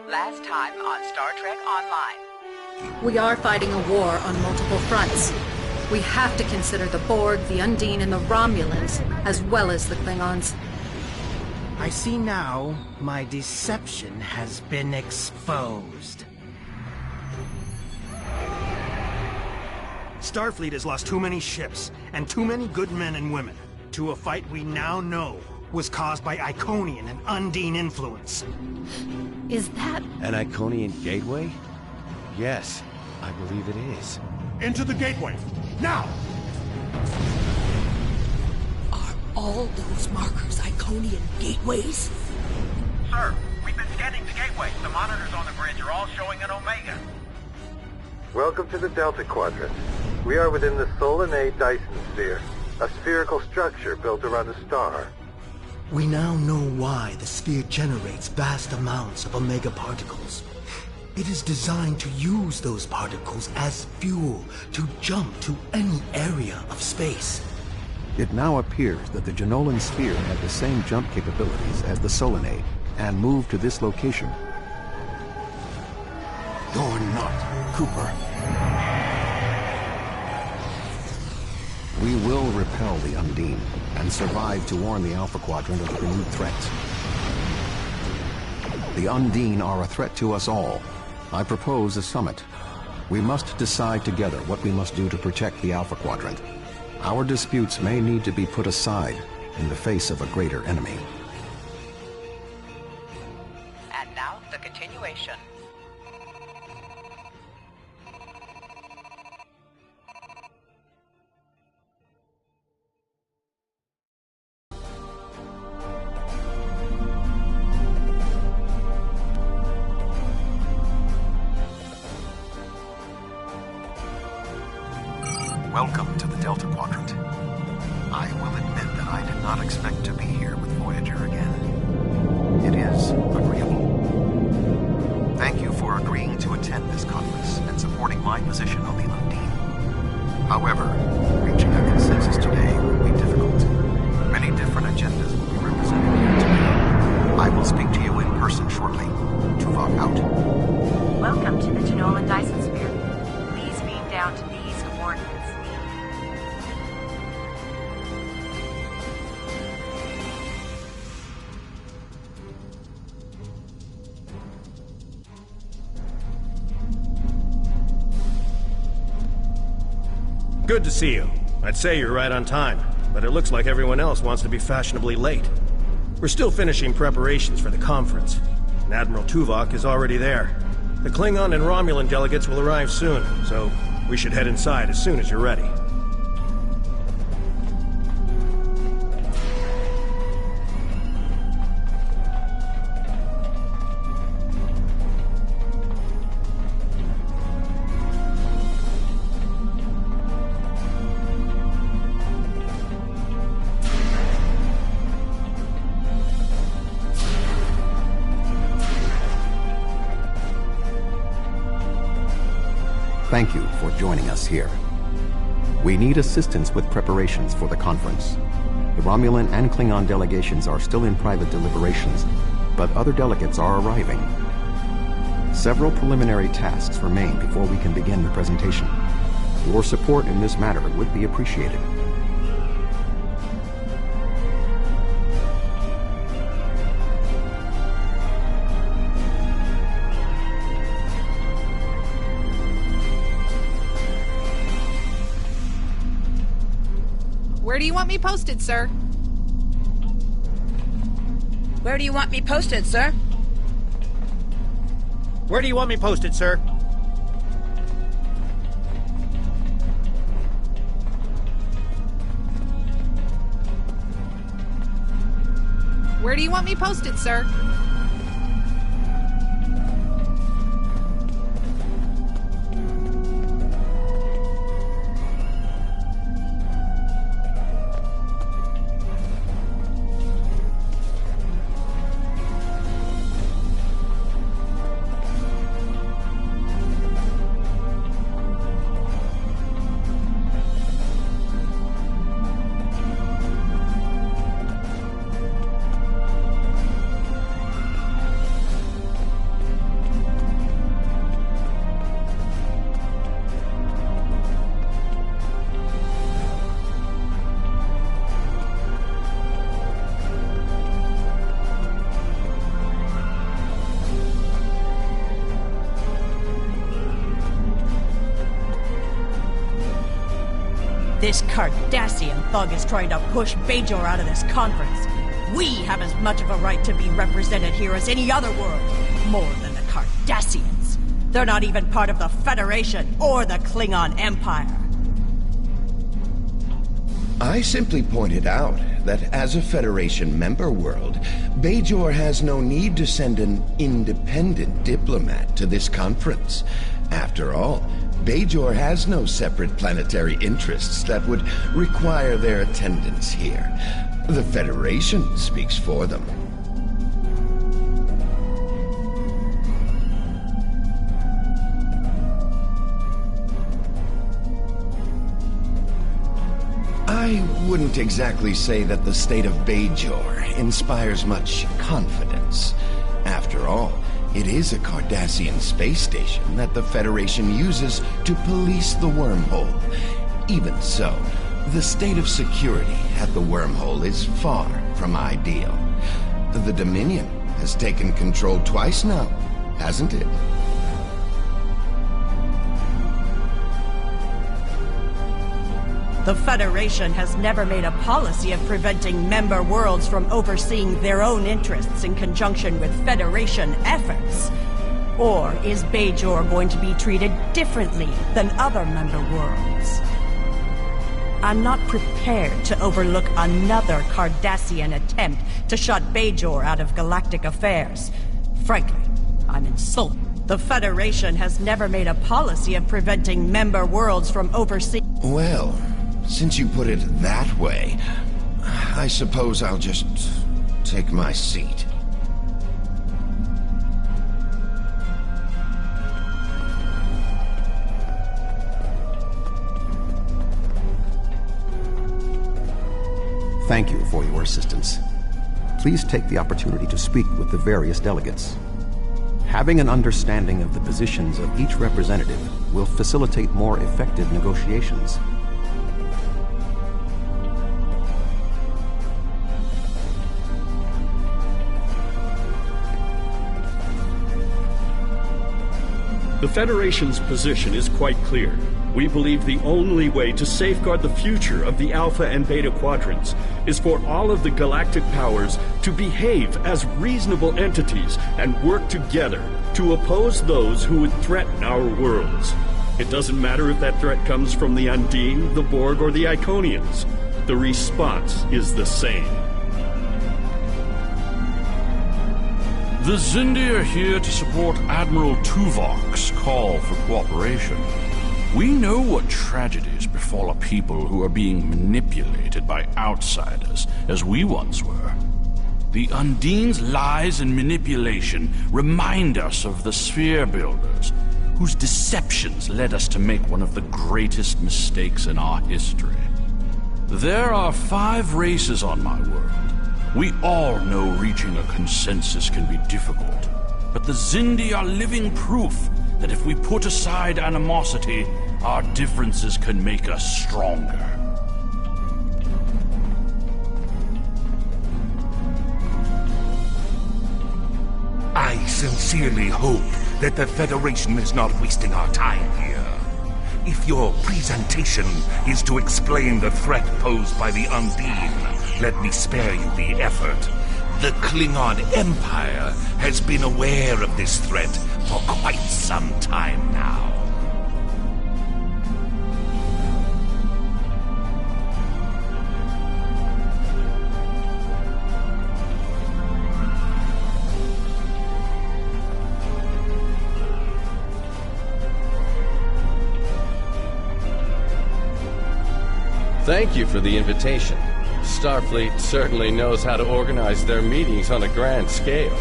[SPEAKER 5] Last time on Star Trek Online.
[SPEAKER 14] We are fighting a war on multiple fronts. We have to consider the Borg, the Undine, and the Romulans, as well as the Klingons.
[SPEAKER 15] I see now my deception has been exposed.
[SPEAKER 11] Starfleet has lost too many ships, and too many good men and women, to a fight we now know was caused by Iconian and Undine influence.
[SPEAKER 14] Is that...
[SPEAKER 16] an Iconian gateway? Yes, I believe it is.
[SPEAKER 9] Into the gateway, now!
[SPEAKER 10] Are all those markers Iconian gateways?
[SPEAKER 3] Sir, we've been scanning the gateway. The monitors on the bridge are all showing an Omega.
[SPEAKER 17] Welcome to the Delta Quadrant. We are within the Solanae Dyson Sphere, a spherical structure built around a star.
[SPEAKER 2] We now know why the sphere generates vast amounts of omega particles. It is designed to use those particles as fuel to jump to any area of space.
[SPEAKER 7] It now appears that the Jenolan Sphere had the same jump capabilities as the Solanae, and moved to this location.
[SPEAKER 9] You're not, Cooper.
[SPEAKER 7] We will repel the Undine, and survive to warn the Alpha Quadrant of the renewed threat. The Undine are a threat to us all. I propose a summit. We must decide together what we must do to protect the Alpha Quadrant. Our disputes may need to be put aside in the face of a greater enemy.
[SPEAKER 5] And now, the continuation.
[SPEAKER 7] Welcome to the Delta Quadrant. I will admit that I did not expect to be here with Voyager again. It is agreeable. Thank you for agreeing to attend this conference and supporting my position on the Undine. However, reaching a consensus today will be difficult. Many different agendas will be represented here today. I will speak to you in person shortly. Tuvok out.
[SPEAKER 8] Welcome to the Jenolan Dyson Sphere. Please beam down to these coordinates.
[SPEAKER 11] Good to see you. I'd say you're right on time, but it looks like everyone else wants to be fashionably late. We're still finishing preparations for the conference, and Admiral Tuvok is already there. The Klingon and Romulan delegates will arrive soon, so we should head inside as soon as you're ready.
[SPEAKER 7] Thank you for joining us here. We need assistance with preparations for the conference. The Romulan and Klingon delegations are still in private deliberations, but other delegates are arriving. Several preliminary tasks remain before we can begin the presentation. Your support in this matter would be appreciated.
[SPEAKER 18] Where do you want me posted, sir?
[SPEAKER 10] Where do you want me posted, sir?
[SPEAKER 11] Where do you want me posted, sir?
[SPEAKER 18] Where do you want me posted, sir?
[SPEAKER 10] This Cardassian thug is trying to push Bajor out of this conference. We have as much of a right to be represented here as any other world. More than the Cardassians. They're not even part of the Federation or the Klingon Empire.
[SPEAKER 9] I simply pointed out that as a Federation member world, Bajor has no need to send an independent diplomat to this conference. After all, Bajor has no separate planetary interests that would require their attendance here. The Federation speaks for them. I wouldn't exactly say that the state of Bajor inspires much confidence. After all, it is a Cardassian space station that the Federation uses to police the wormhole. Even so, the state of security at the wormhole is far from ideal. The Dominion has taken control twice now, hasn't it?
[SPEAKER 10] The Federation has never made a policy of preventing member worlds from overseeing their own interests in conjunction with Federation efforts. Or is Bajor going to be treated differently than other member worlds? I'm not prepared to overlook another Cardassian attempt to shut Bajor out of galactic affairs. Frankly, I'm insulted. The Federation has never made a policy of preventing member worlds from overseeing...
[SPEAKER 9] Well, since you put it that way, I suppose I'll just take my seat.
[SPEAKER 7] Thank you for your assistance. Please take the opportunity to speak with the various delegates. Having an understanding of the positions of each representative will facilitate more effective negotiations.
[SPEAKER 19] The Federation's position is quite clear. We believe the only way to safeguard the future of the Alpha and Beta Quadrants is for all of the galactic powers to behave as reasonable entities and work together to oppose those who would threaten our worlds. It doesn't matter if that threat comes from the Undine, the Borg, or the Iconians. The response is the same.
[SPEAKER 6] The Xindi are here to support Admiral Tuvok's call for cooperation. We know what tragedies befall a people who are being manipulated by outsiders, as we once were. The Undine's lies and manipulation remind us of the Sphere Builders, whose deceptions led us to make one of the greatest mistakes in our history. There are 5 races on my world. We all know reaching a consensus can be difficult, but the Xindi are living proof that if we put aside animosity, our differences can make us stronger.
[SPEAKER 20] I sincerely hope that the Federation is not wasting our time here. If your presentation is to explain the threat posed by the Undine, let me spare you the effort. The Klingon Empire has been aware of this threat for quite some time now.
[SPEAKER 16] Thank you for the invitation. Starfleet certainly knows how to organize their meetings on a grand scale.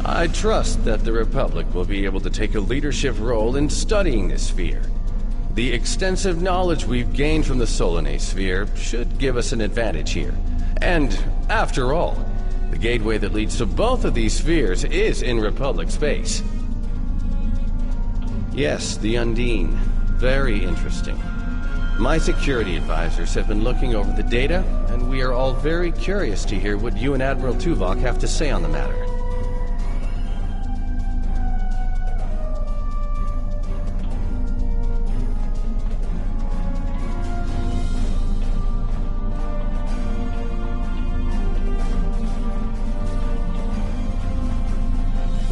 [SPEAKER 16] I trust that the Republic will be able to take a leadership role in studying this sphere. The extensive knowledge we've gained from the Solanae sphere should give us an advantage here. And, after all, the gateway that leads to both of these spheres is in Republic space. Yes, the Undine. Very interesting. My security advisors have been looking over the data, and we are all very curious to hear what you and Admiral Tuvok have to say on the matter.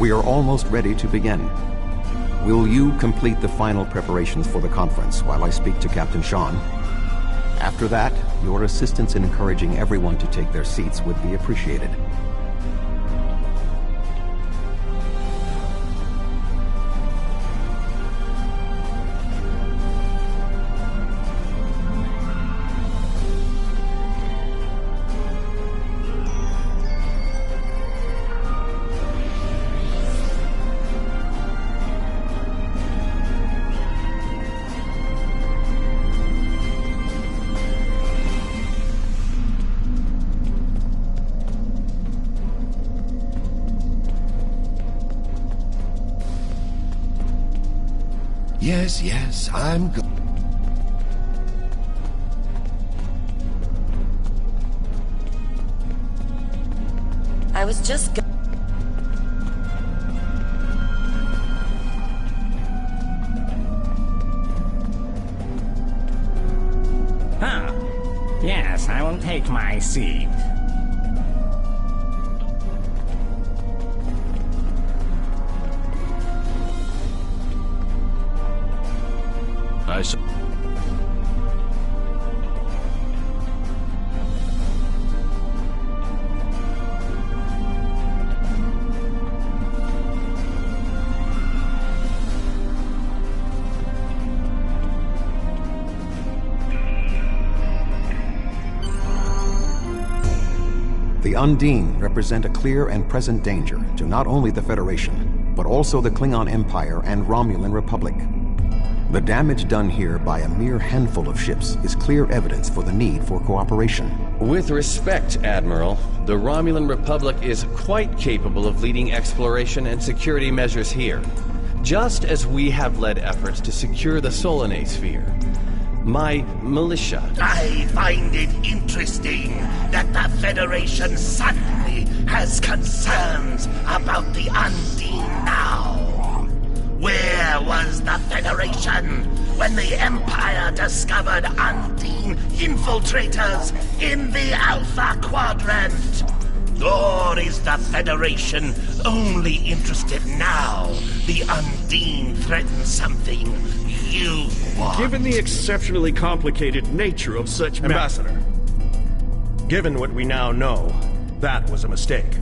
[SPEAKER 7] We are almost ready to begin. Will you complete the final preparations for the conference while I speak to Captain Sean? After that, your assistance in encouraging everyone to take their seats would be appreciated.
[SPEAKER 9] Yes, I'm good.
[SPEAKER 1] I was just
[SPEAKER 21] Huh. Yes, I will take my seat.
[SPEAKER 7] The Undine represent a clear and present danger to not only the Federation, but also the Klingon Empire and Romulan Republic. The damage done here by a mere handful of ships is clear evidence for the need for cooperation.
[SPEAKER 16] With respect, Admiral, the Romulan Republic is quite capable of leading exploration and security measures here, just as we have led efforts to secure the Solanae Sphere. My militia...
[SPEAKER 20] I find it interesting that the Federation suddenly has concerns about the Undine now. Where was the Federation when the Empire discovered Undine infiltrators in the Alpha Quadrant? Or is the Federation only interested now the Undine threatens something you want?
[SPEAKER 19] Given the exceptionally complicated nature of such
[SPEAKER 11] Ambassador, given what we now know, that was a mistake.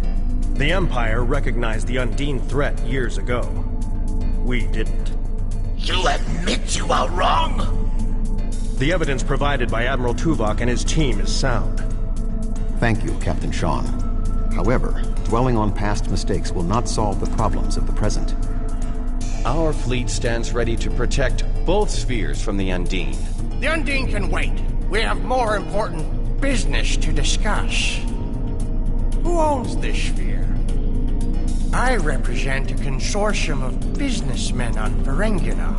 [SPEAKER 11] The Empire recognized the Undine threat years ago. We didn't.
[SPEAKER 20] You admit you are wrong?
[SPEAKER 11] The evidence provided by Admiral Tuvok and his team is sound.
[SPEAKER 7] Thank you, Captain Sean. However, dwelling on past mistakes will not solve the problems of the present.
[SPEAKER 16] Our fleet stands ready to protect both spheres from the Undine.
[SPEAKER 15] The Undine can wait. We have more important business to discuss. Who owns this sphere? I represent a consortium of businessmen on Ferenginar.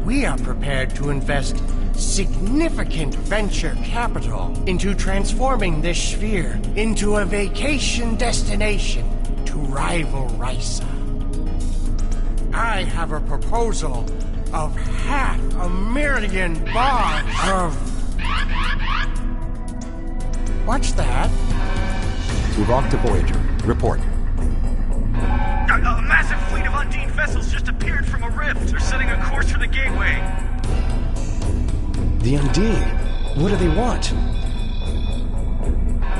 [SPEAKER 15] We are prepared to invest significant venture capital into transforming this sphere into a vacation destination to rival Risa. I have a proposal of $500,000 of... What's that?
[SPEAKER 7] Tuvok to Voyager. Report.
[SPEAKER 22] A massive fleet of Undine vessels just appeared from a rift. They're setting a course for the gateway.
[SPEAKER 16] The Undine? What do they want?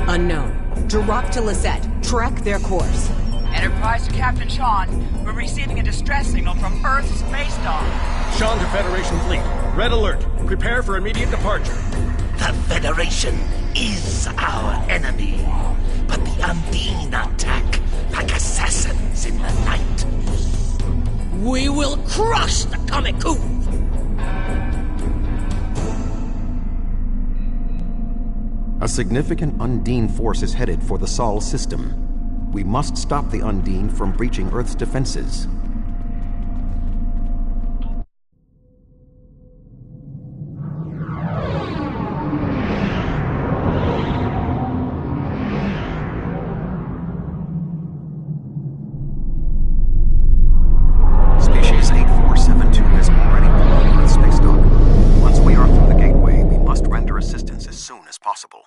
[SPEAKER 12] Unknown. Direct to Lisette. Track their course.
[SPEAKER 5] Enterprise to Captain Sean. We're receiving a distress signal from Earth's space dock.
[SPEAKER 11] Sean to Federation fleet. Red alert. Prepare for immediate departure.
[SPEAKER 20] The Federation is our enemy, but the Undine attack like assassins in the night.
[SPEAKER 10] We will crush the Comic-Coup!
[SPEAKER 7] A significant Undine force is headed for the Sol system. We must stop the Undine from breaching Earth's defenses. Species 8472 has already pulled into the space dock. Once we are through the gateway, we must render assistance as soon as possible.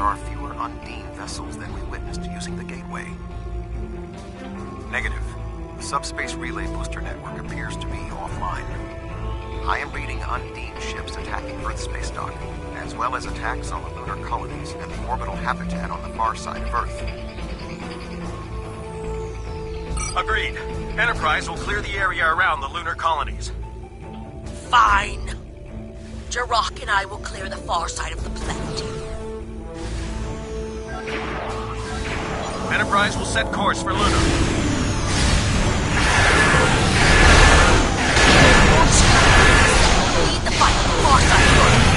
[SPEAKER 7] are fewer Undine vessels than we witnessed using the gateway. Negative. The subspace relay booster network appears to be offline. I am reading Undine ships attacking Earth space dock, as well as attacks on the lunar colonies and the orbital habitat on the far side of Earth.
[SPEAKER 11] Agreed. Enterprise will clear the area around the lunar colonies.
[SPEAKER 10] Fine. Jirok and I will clear the far side of the planet.
[SPEAKER 11] Enterprise will set course for Luna.
[SPEAKER 10] Lead the fight on the far side of Earth.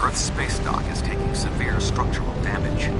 [SPEAKER 7] Earth's space dock is taking severe structural damage.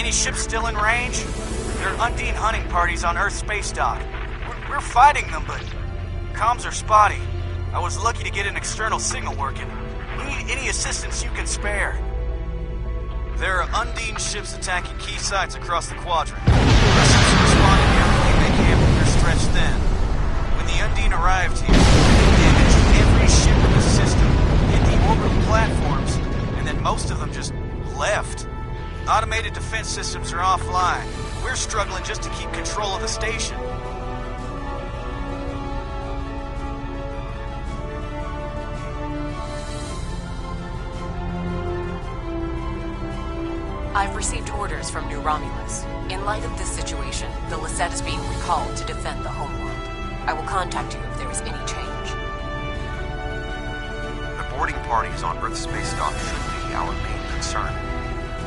[SPEAKER 22] Any ships still in range? There are Undine hunting parties on Earth space dock. We're fighting them, but comms are spotty. I was lucky to get an external signal working. We need any assistance you can spare. There are Undine ships attacking key sites across the quadrant. Russians are responding everything they can, but they're stretched thin. When the Undine arrived here, they damaged every ship in the system, hit the orbital platforms, and then most of them just left. Automated defense systems are offline. We're struggling just to keep control of the station.
[SPEAKER 8] I've received orders from New Romulus. In light of this situation, the Lisette is being recalled to defend the homeworld. I will contact you if there is any change.
[SPEAKER 3] The boarding parties on Earth space dock should be our main concern.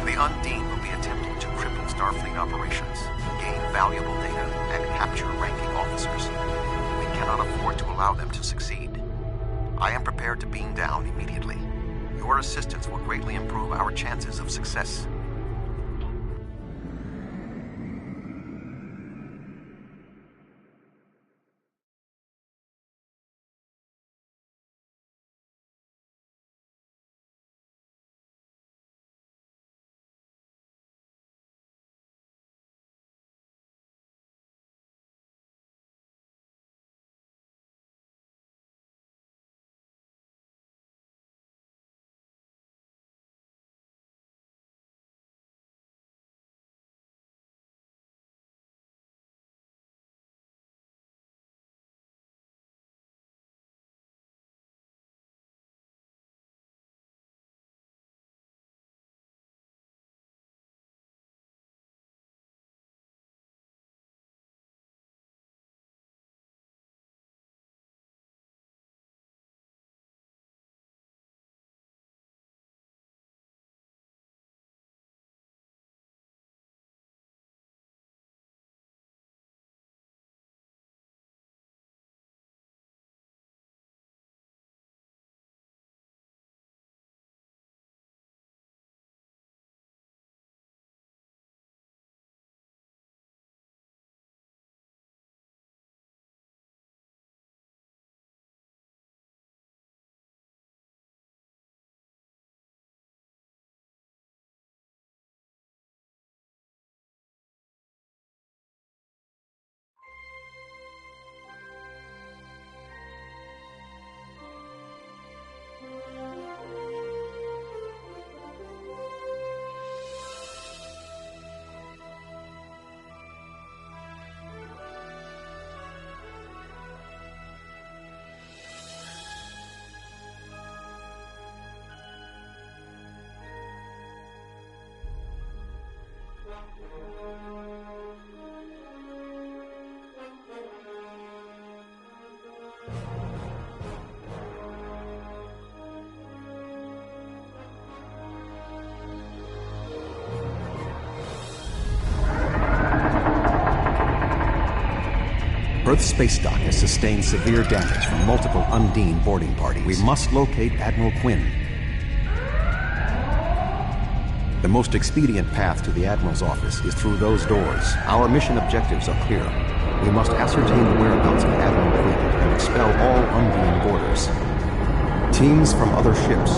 [SPEAKER 3] The Undine will be attempting to cripple Starfleet operations, gain valuable data, and capture ranking officers. We cannot afford to allow them to succeed. I am prepared to beam down immediately. Your assistance will greatly improve our chances of success.
[SPEAKER 7] Earth's space dock has sustained severe damage from multiple Undine boarding parties. We must locate Admiral Quinn. The most expedient path to the Admiral's office is through those doors. Our mission objectives are clear. We must ascertain the whereabouts of Admiral Quinn and expel all Undine boarders. Teams from other ships,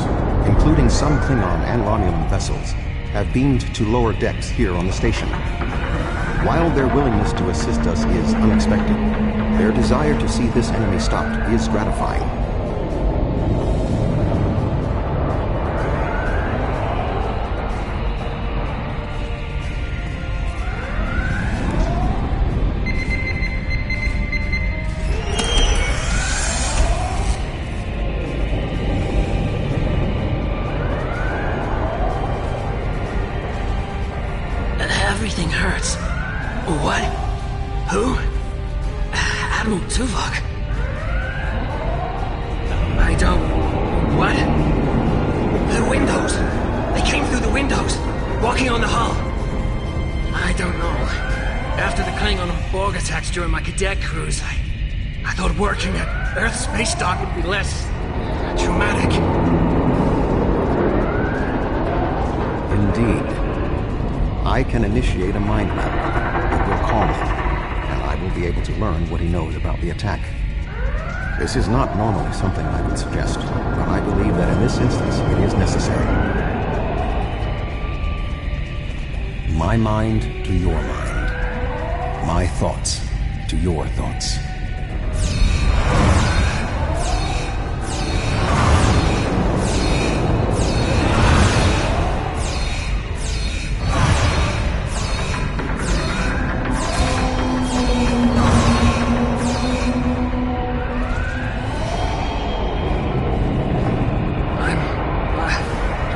[SPEAKER 7] including some Klingon and Romulan vessels, have beamed to lower decks here on the station. While their willingness to assist us is unexpected, their desire to see this enemy stopped is gratifying.
[SPEAKER 10] Everything hurts. What? Who? Admiral Tuvok. I don't... What? The windows! They came through the windows, walking on the hull. I don't know. After the Klingon and Borg attacks during my cadet cruise, I thought working at Earth space dock would be less... traumatic.
[SPEAKER 7] Indeed. I can initiate a mind map. It will calm him, and I will be able to learn what he knows about the attack. This is not normally something I would suggest, but I believe that in this instance it is necessary. My mind to your mind. My thoughts to your thoughts.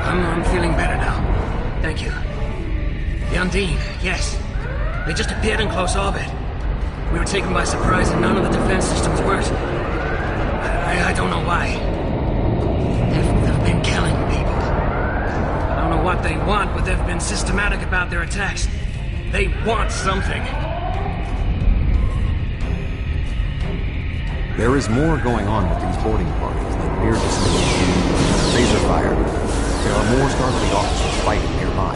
[SPEAKER 4] I'm feeling better now. Thank you. The Undine, yes. They just appeared in close orbit. We were taken by surprise and none of the defense systems worked. I don't know why. They've been killing people. I don't know what they want, but they've been systematic about their attacks. They want something.
[SPEAKER 7] There is more going on with these boarding parties than mere dismissal. Phaser fire. There are more Starfleet officers fighting nearby.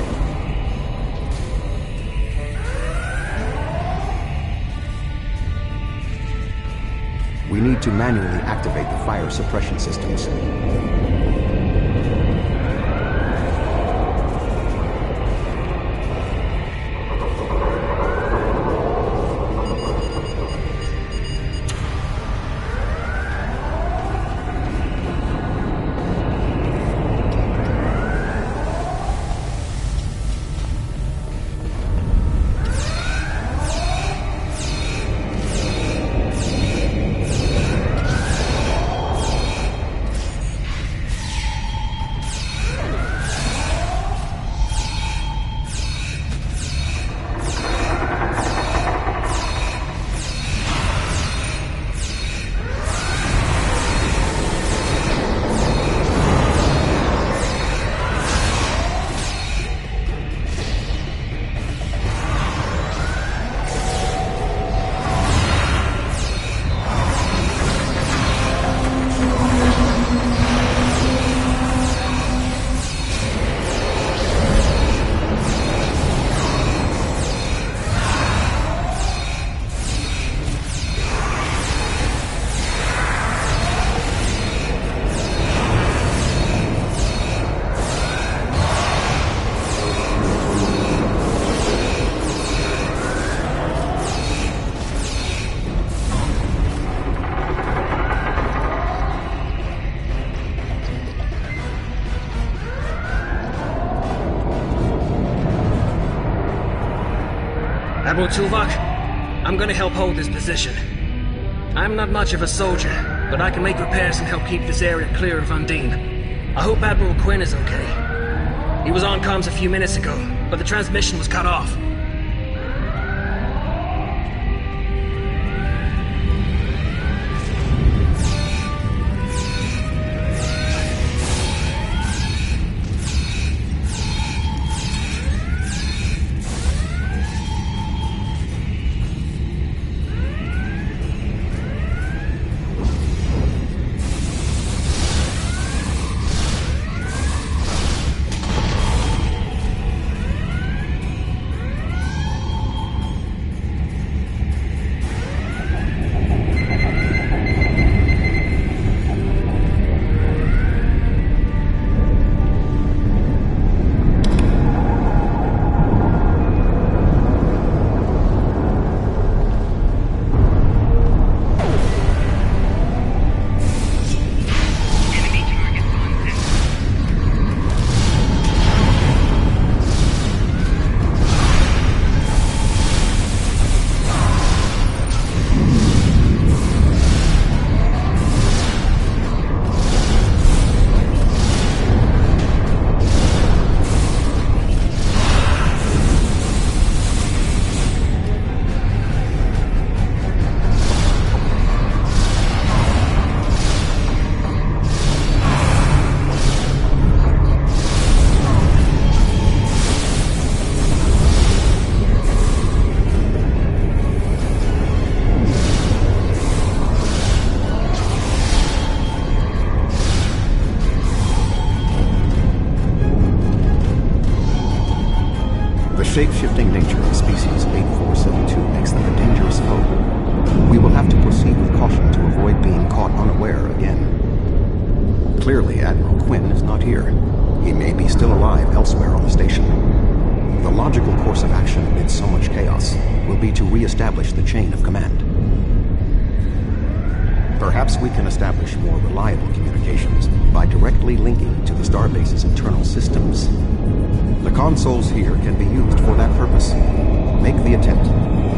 [SPEAKER 7] We need to manually activate the fire suppression systems.
[SPEAKER 4] Admiral Tuvok, I'm gonna help hold this position. I'm not much of a soldier, but I can make repairs and help keep this area clear of Undine. I hope Admiral Quinn is okay. He was on comms a few minutes ago, but the transmission was cut off.
[SPEAKER 7] shape-shifting nature of species 8472 makes them a dangerous foe. We will have to proceed with caution to avoid being caught unaware again. Clearly, Admiral Quinn is not here. He may be still alive elsewhere on the station. The logical course of action amid so much chaos will be to re-establish the chain of command. Perhaps we can establish more reliable communications by directly linking to the Starbase's internal systems. The consoles here can be used for that purpose. Make the attempt.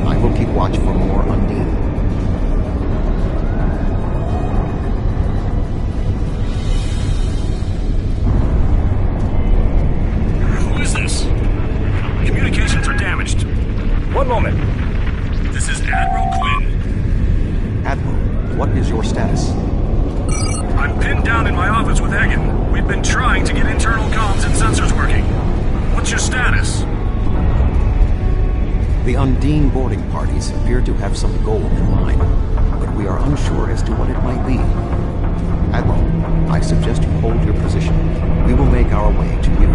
[SPEAKER 7] I will keep watch for more Undine.
[SPEAKER 19] Who is this? Communications are damaged. One moment. This is Admiral Quinn.
[SPEAKER 7] Admiral, what is your status?
[SPEAKER 19] I'm pinned down in my office with Egan. We've been trying to get internal comms and sensors working. What's your status?
[SPEAKER 7] The Undine boarding parties appear to have some goal in mind, but we are unsure as to what it might be. Admiral, I suggest you hold your position. We will make our way to you.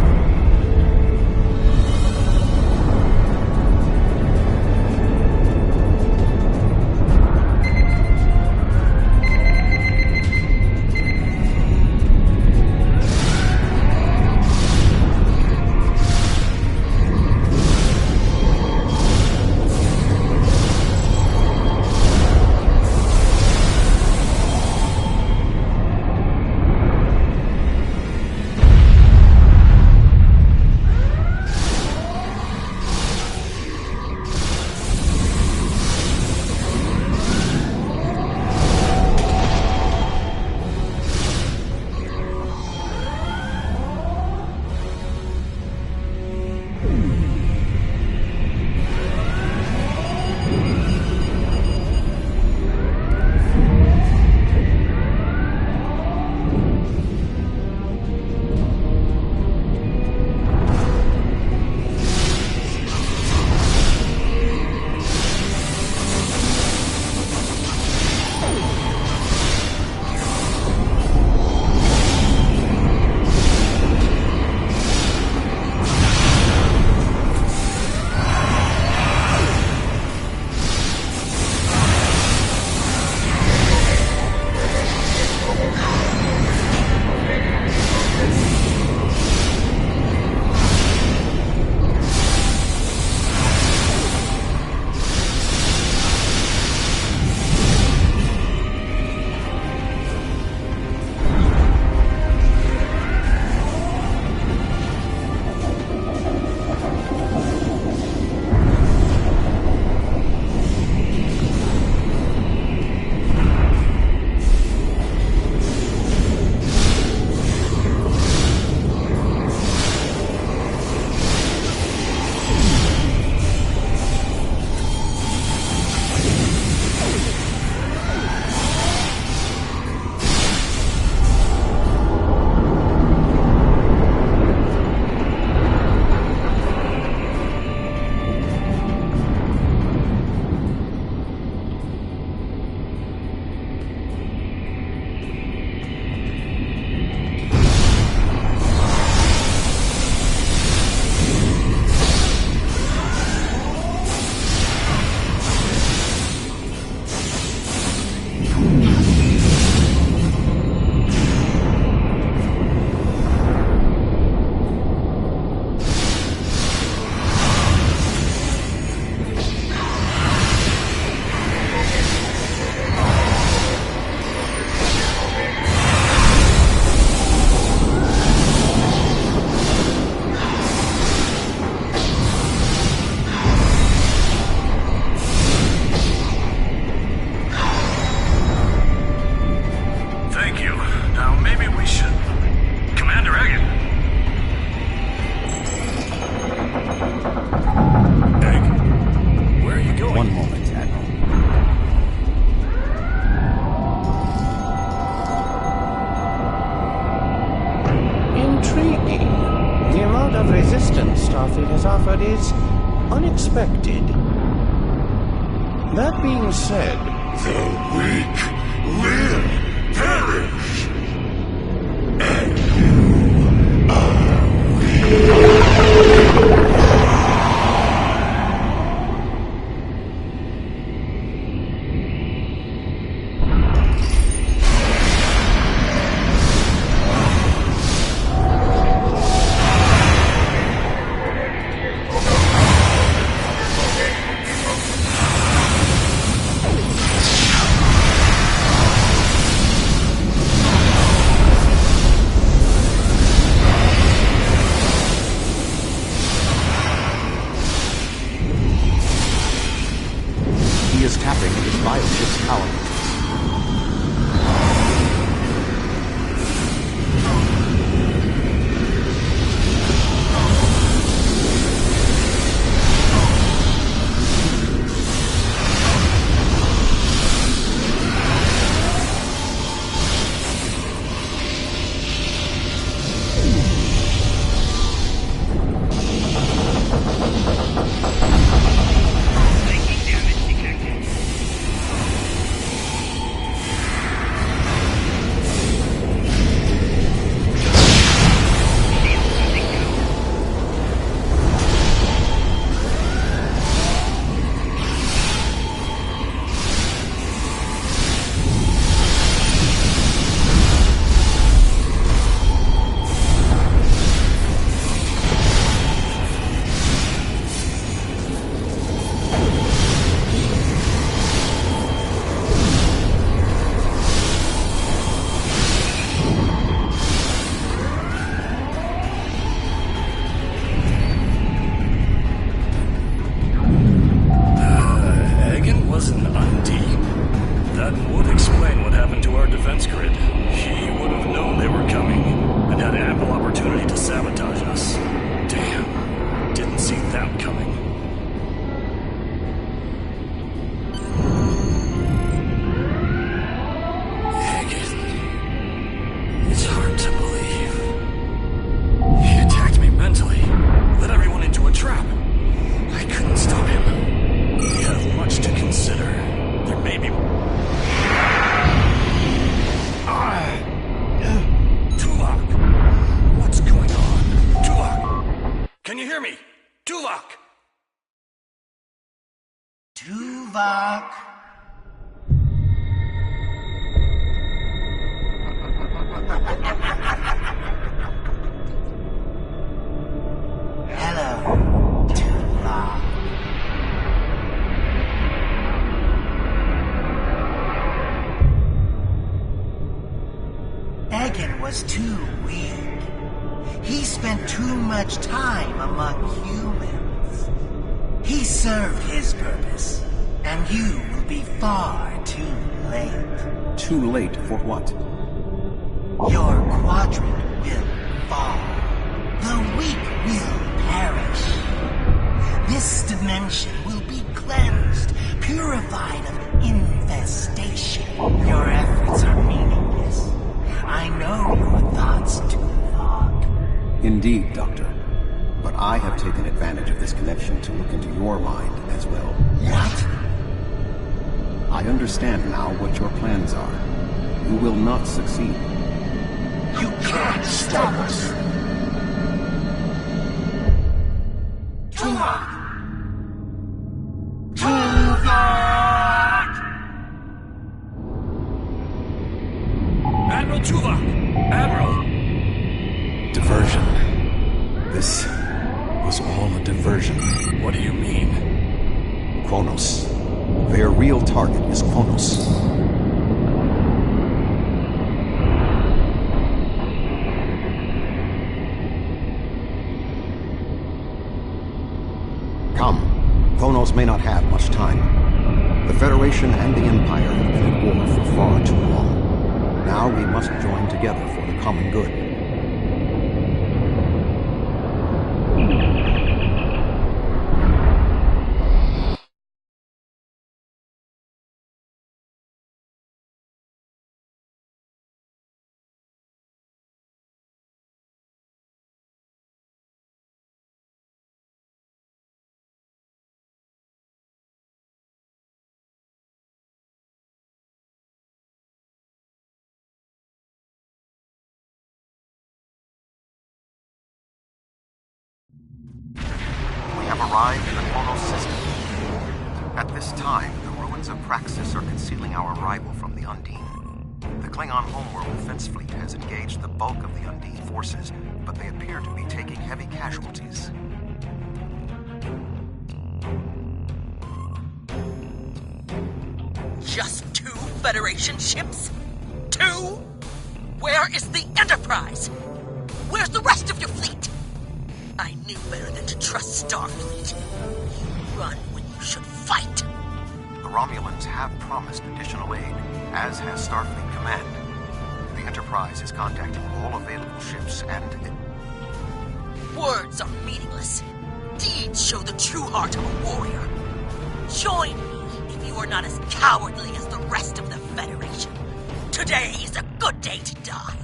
[SPEAKER 15] Starfleet has offered is unexpected. That being said,
[SPEAKER 20] the weak will perish, and you are weak.
[SPEAKER 7] bioship's power matrix.
[SPEAKER 10] Was too weak. He spent too much time among humans. He served his purpose, and you will be far too late.
[SPEAKER 7] Too late for what?
[SPEAKER 10] Your quadrant will fall. The weak will perish. This dimension will be cleansed, purified of infestation. Your efforts are meaningless. I know your thoughts, Tuvok.
[SPEAKER 7] Indeed, Doctor. But I have taken advantage of this connection to look into your mind as well.
[SPEAKER 10] What?
[SPEAKER 7] I understand now what your plans are. You will not succeed.
[SPEAKER 10] You can't stop us! Tuvok!
[SPEAKER 6] Admiral Tuvok! Admiral!
[SPEAKER 7] Diversion. This was all a diversion.
[SPEAKER 6] What do you mean?
[SPEAKER 7] Kronos. Their real target is Kronos. Come. Kronos may not have much time. The Federation and the Empire have been at war for far too long. Now we must join together for the common good.
[SPEAKER 3] Arrived in the Kronos system. At this time, the ruins of Praxis are concealing our arrival from the Undine. The Klingon homeworld defense fleet has engaged the bulk of the Undine forces, but they appear to be taking heavy casualties.
[SPEAKER 10] Just 2 Federation ships? 2? Where is the Enterprise? Where's the rest of your fleet? I knew better than to trust Starfleet. You run when you should fight.
[SPEAKER 3] The Romulans have promised additional aid, as has Starfleet Command. The Enterprise is contacting all available ships and...
[SPEAKER 10] Words are meaningless. Deeds show the true heart of a warrior. Join me if you are not as cowardly as the rest of the Federation. Today is a good day to die.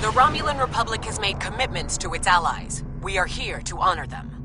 [SPEAKER 8] The Romulan Republic has made commitments to its allies. We are here to honor them.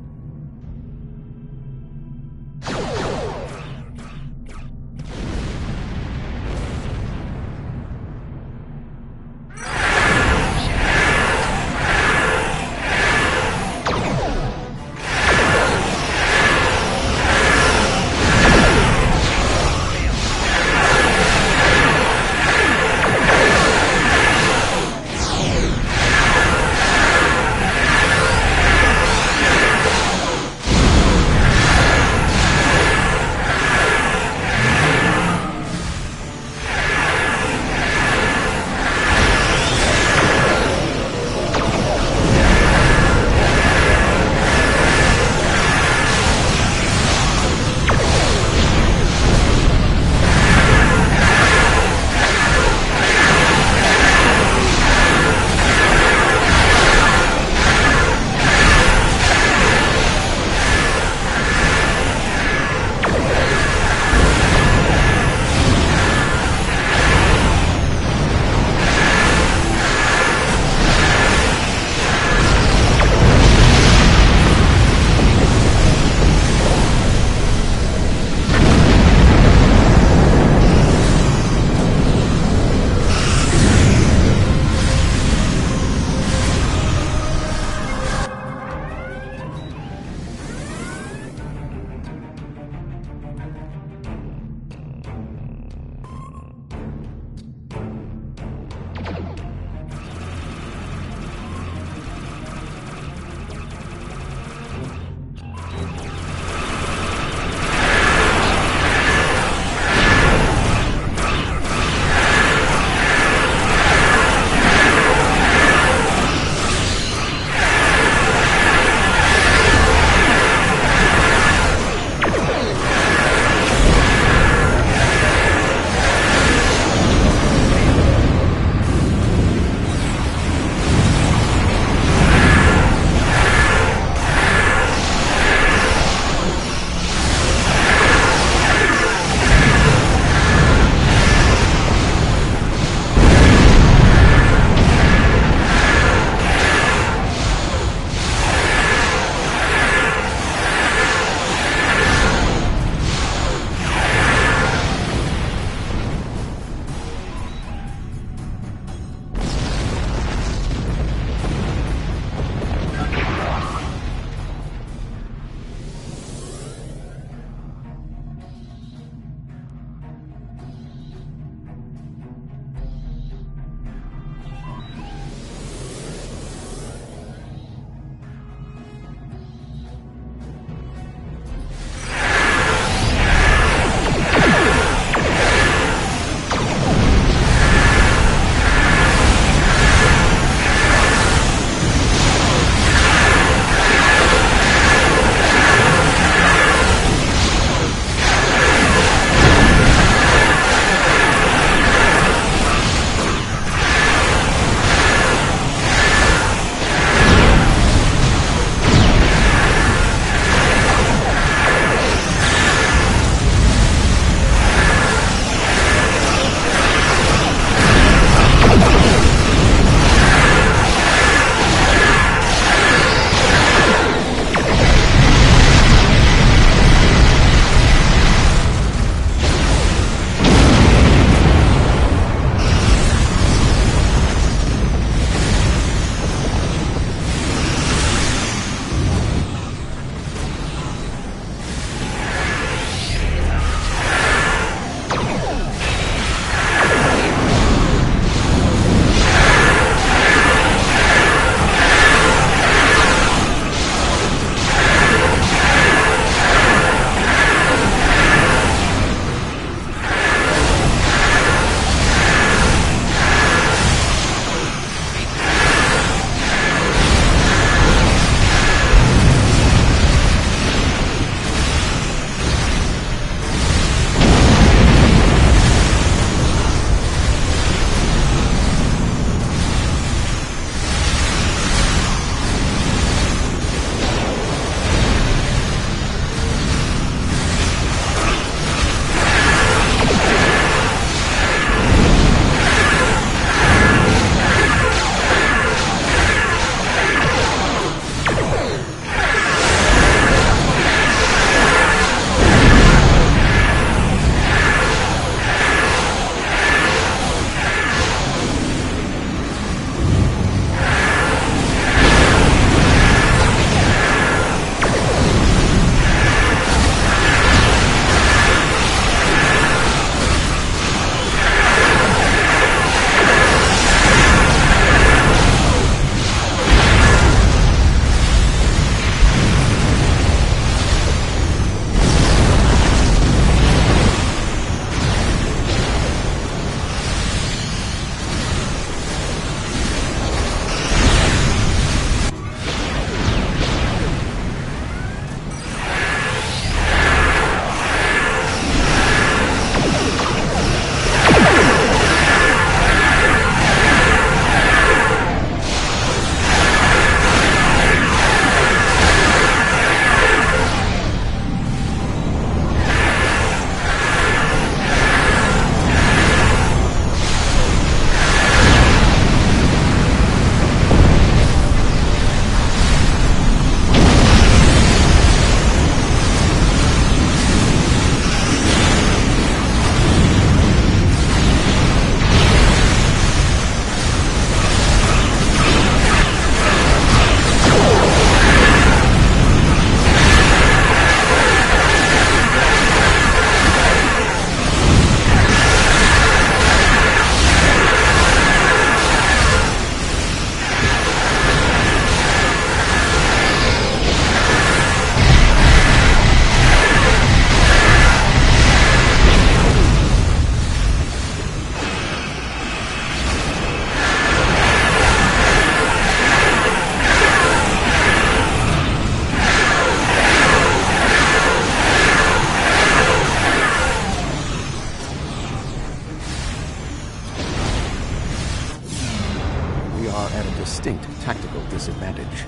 [SPEAKER 7] are at a distinct tactical disadvantage.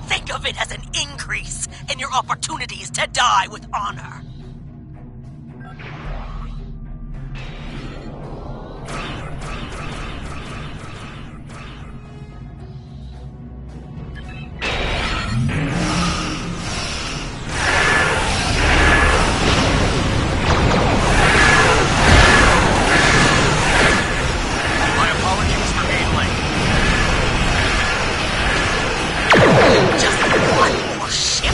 [SPEAKER 10] Think of it as an increase in your opportunities to die with honor. Just one more ship.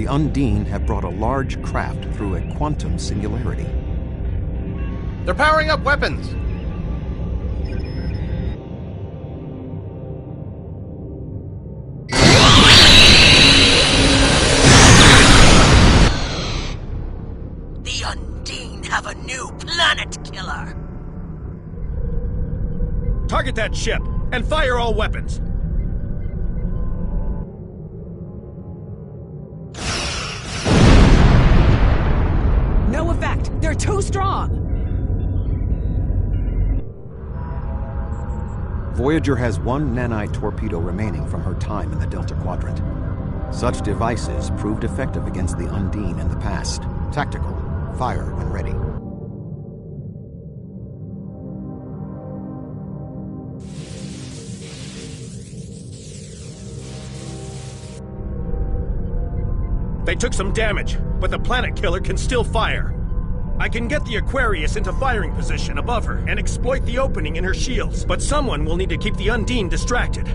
[SPEAKER 7] The Undine have brought a large craft through a quantum singularity.
[SPEAKER 15] They're powering up weapons!
[SPEAKER 10] The Undine have a new planet killer!
[SPEAKER 11] Target that ship, and fire all weapons!
[SPEAKER 12] No effect! They're too strong!
[SPEAKER 7] Voyager has one nanite torpedo remaining from her time in the Delta Quadrant. Such devices proved effective against the Undine in the past. Tactical. Fire when ready.
[SPEAKER 11] They took some damage, but the planet killer can still fire. I can get the Aquarius into firing position above her and exploit the opening in her shields, but someone will need to keep the Undine distracted.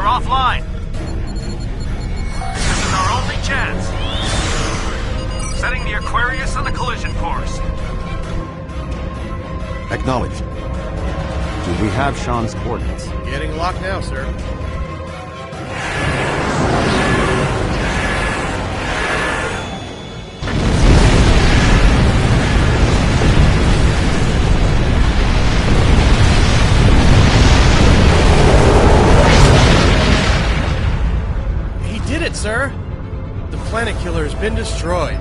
[SPEAKER 11] Offline. This is our only chance. Setting the Aquarius on the collision course.
[SPEAKER 7] Acknowledged. Do we have Sean's coordinates?
[SPEAKER 15] Getting locked now, sir. Sir, the planet killer has been destroyed.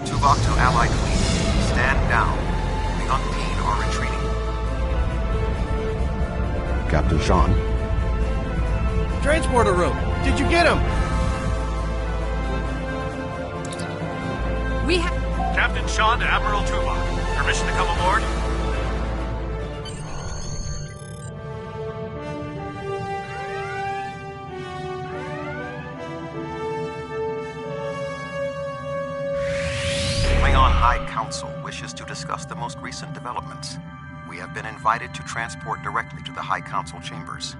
[SPEAKER 3] Tuvok to Allied fleet. Stand down. The Undine are retreating.
[SPEAKER 7] Captain Sean.
[SPEAKER 15] Transporter room. Did you get him?
[SPEAKER 18] We have...
[SPEAKER 11] Captain Sean to Admiral Tuvok. Permission to come aboard?
[SPEAKER 3] High Council wishes to discuss the most recent developments. We have been invited to transport directly to the High Council chambers.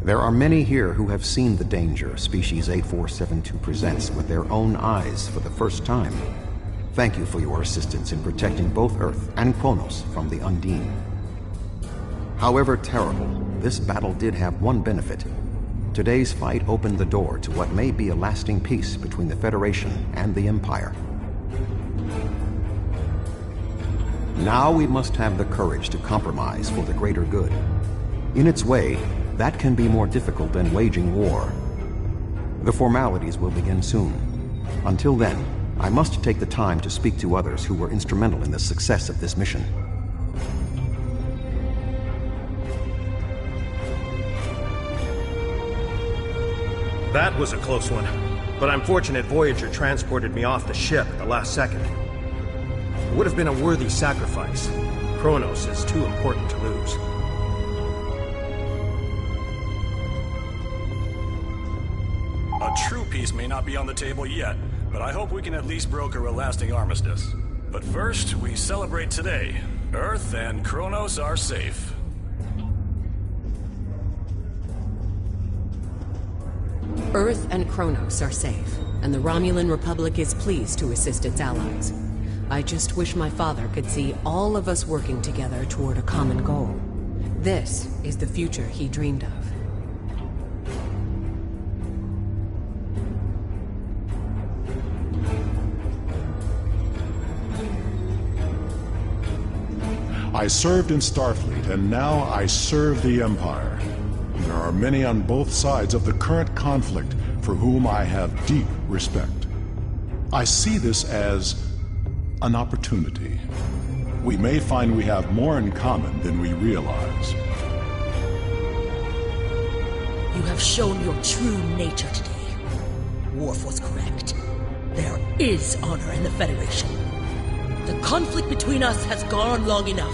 [SPEAKER 7] There are many here who have seen the danger Species 8472 presents with their own eyes for the first time. Thank you for your assistance in protecting both Earth and Kronos from the Undine. However terrible, this battle did have one benefit. Today's fight opened the door to what may be a lasting peace between the Federation and the Empire. Now we must have the courage to compromise for the greater good. In its way, that can be more difficult than waging war. The formalities will begin soon. Until then, I must take the time to speak to others who were instrumental in the success of this mission.
[SPEAKER 11] That was a close one, but I'm fortunate Voyager transported me off the ship at the last second. It would have been a worthy sacrifice. Kronos is too important to lose.
[SPEAKER 13] A true peace may not be on the table yet, but I hope we can at least broker a lasting armistice. But first, we celebrate today. Earth and Kronos are safe.
[SPEAKER 12] Earth and Kronos are safe, and the Romulan Republic is pleased to assist its allies. I just wish my father could see all of us working together toward a common goal. This is the future he dreamed of.
[SPEAKER 14] I served in Starfleet, and now I serve the Empire. There are many on both sides of the current conflict for whom I have deep respect. I see this as an opportunity. We may find we have more in common than we realize.
[SPEAKER 1] You have shown your true nature today. Worf was correct. There is honor in the Federation. The conflict between us has gone on long enough.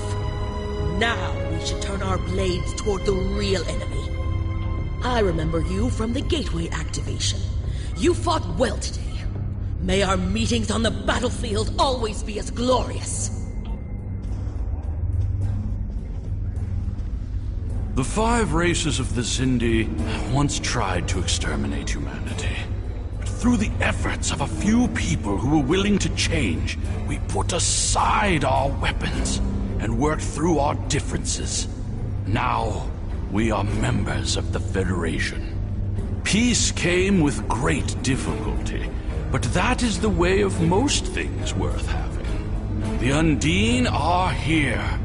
[SPEAKER 1] Now we should turn our blades toward the real enemy. I remember you from the Gateway activation. You fought well today. May our meetings on the battlefield always be as glorious.
[SPEAKER 6] The 5 races of the Zindi once tried to exterminate humanity. But through the efforts of a few people who were willing to change, we put aside our weapons and worked through our differences. Now, we are members of the Federation. Peace came with great difficulty, but that is the way of most things worth having. The Undine are here.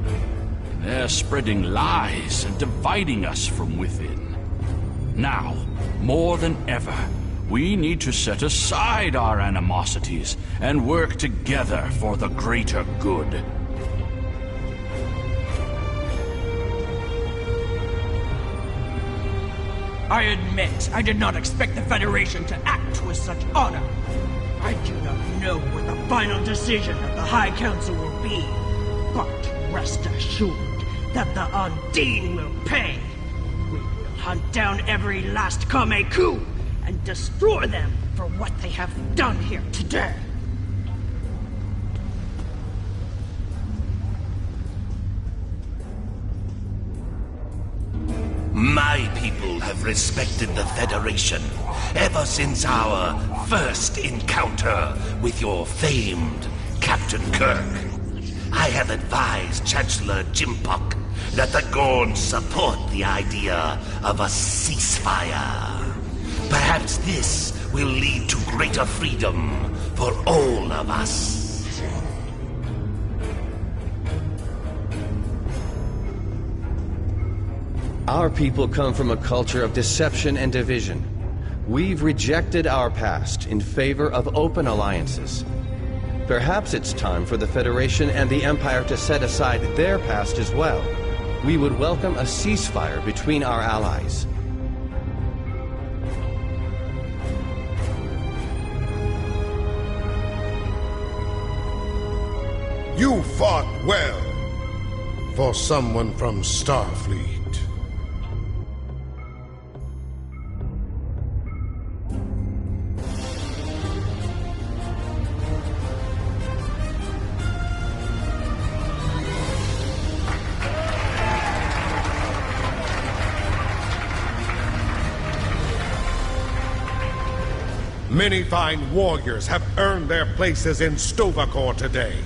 [SPEAKER 6] They're spreading lies and dividing us from within. Now, more than ever, we need to set aside our animosities and work together for the greater good.
[SPEAKER 23] I admit, I did not expect the Federation to act with such honor. I do not know what the final decision of the High Council will be, but rest assured that the Undine will pay. We will hunt down every last Kameku and destroy them for what they have done here today.
[SPEAKER 24] My people have respected the Federation ever since our first encounter with your famed Captain Kirk. I have advised Chancellor Jimpok that the Gorns support the idea of a ceasefire. Perhaps this will lead to greater freedom for all of us.
[SPEAKER 16] Our people come from a culture of deception and division. We've rejected our past in favor of open alliances. Perhaps it's time for the Federation and the Empire to set aside their past as well. We would welcome a ceasefire between our allies.
[SPEAKER 25] You fought well for someone from Starfleet. Many fine warriors have earned their places in Stovacor today.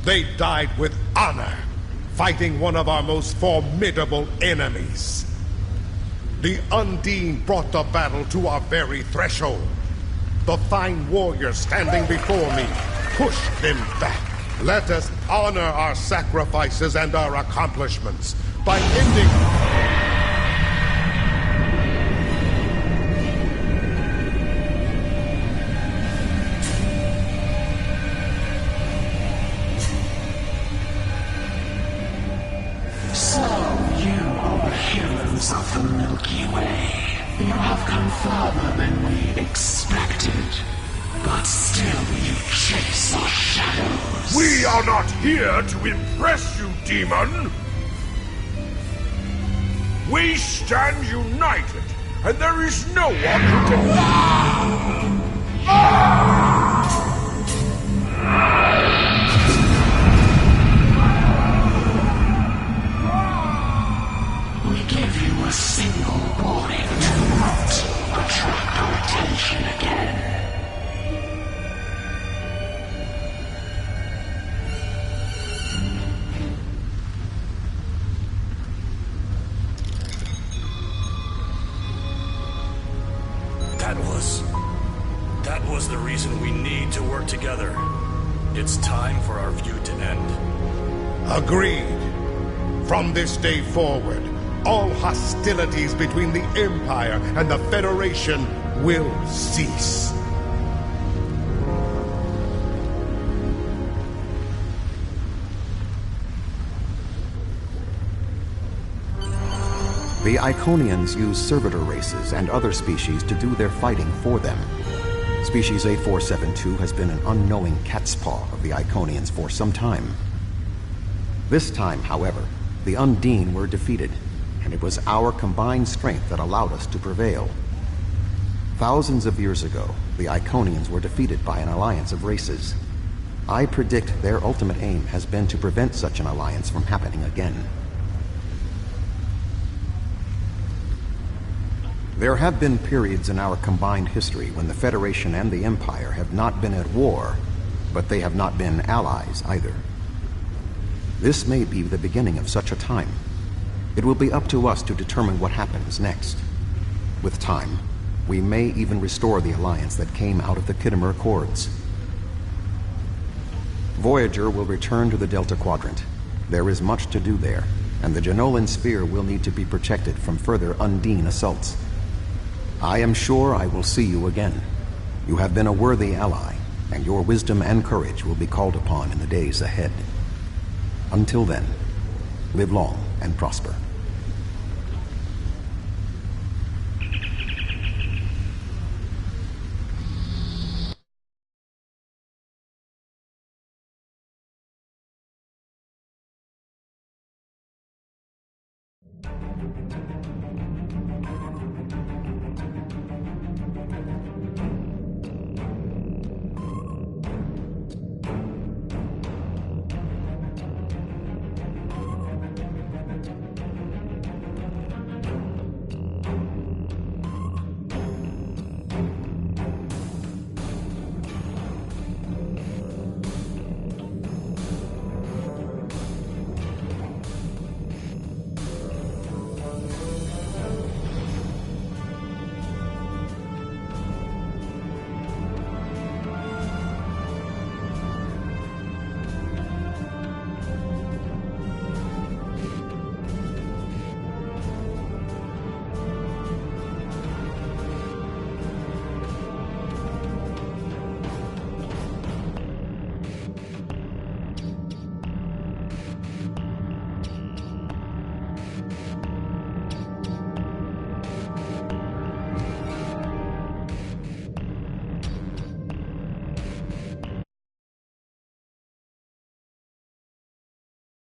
[SPEAKER 25] They died with honor, fighting one of our most formidable enemies. The Undine brought the battle to our very threshold. The fine warriors standing before me pushed them back. Let us honor our sacrifices and our accomplishments by ending...
[SPEAKER 20] So, you are the heroes of the Milky Way. You have come further than we expected. But still you chase our shadows.
[SPEAKER 2] We are not here to impress you, demon! We stand united, and there is no one who can...
[SPEAKER 20] We give you a single warning to not attract our attention again.
[SPEAKER 13] That was the reason we need to work together. It's time for our feud to end.
[SPEAKER 25] Agreed. From this day forward, all hostilities between the Empire and the Federation will cease.
[SPEAKER 7] The Iconians use servitor races and other species to do their fighting for them. Species 8472 has been an unknowing catspaw of the Iconians for some time. This time, however, the Undine were defeated, and it was our combined strength that allowed us to prevail. Thousands of years ago, the Iconians were defeated by an alliance of races. I predict their ultimate aim has been to prevent such an alliance from happening again. There have been periods in our combined history when the Federation and the Empire have not been at war, but they have not been allies either. This may be the beginning of such a time. It will be up to us to determine what happens next. With time, we may even restore the alliance that came out of the Khitomer Accords. Voyager will return to the Delta Quadrant. There is much to do there, and the Jenolan Sphere will need to be protected from further Undine assaults. I am sure I will see you again. You have been a worthy ally, and your wisdom and courage will be called upon in the days ahead. Until then, live long and prosper.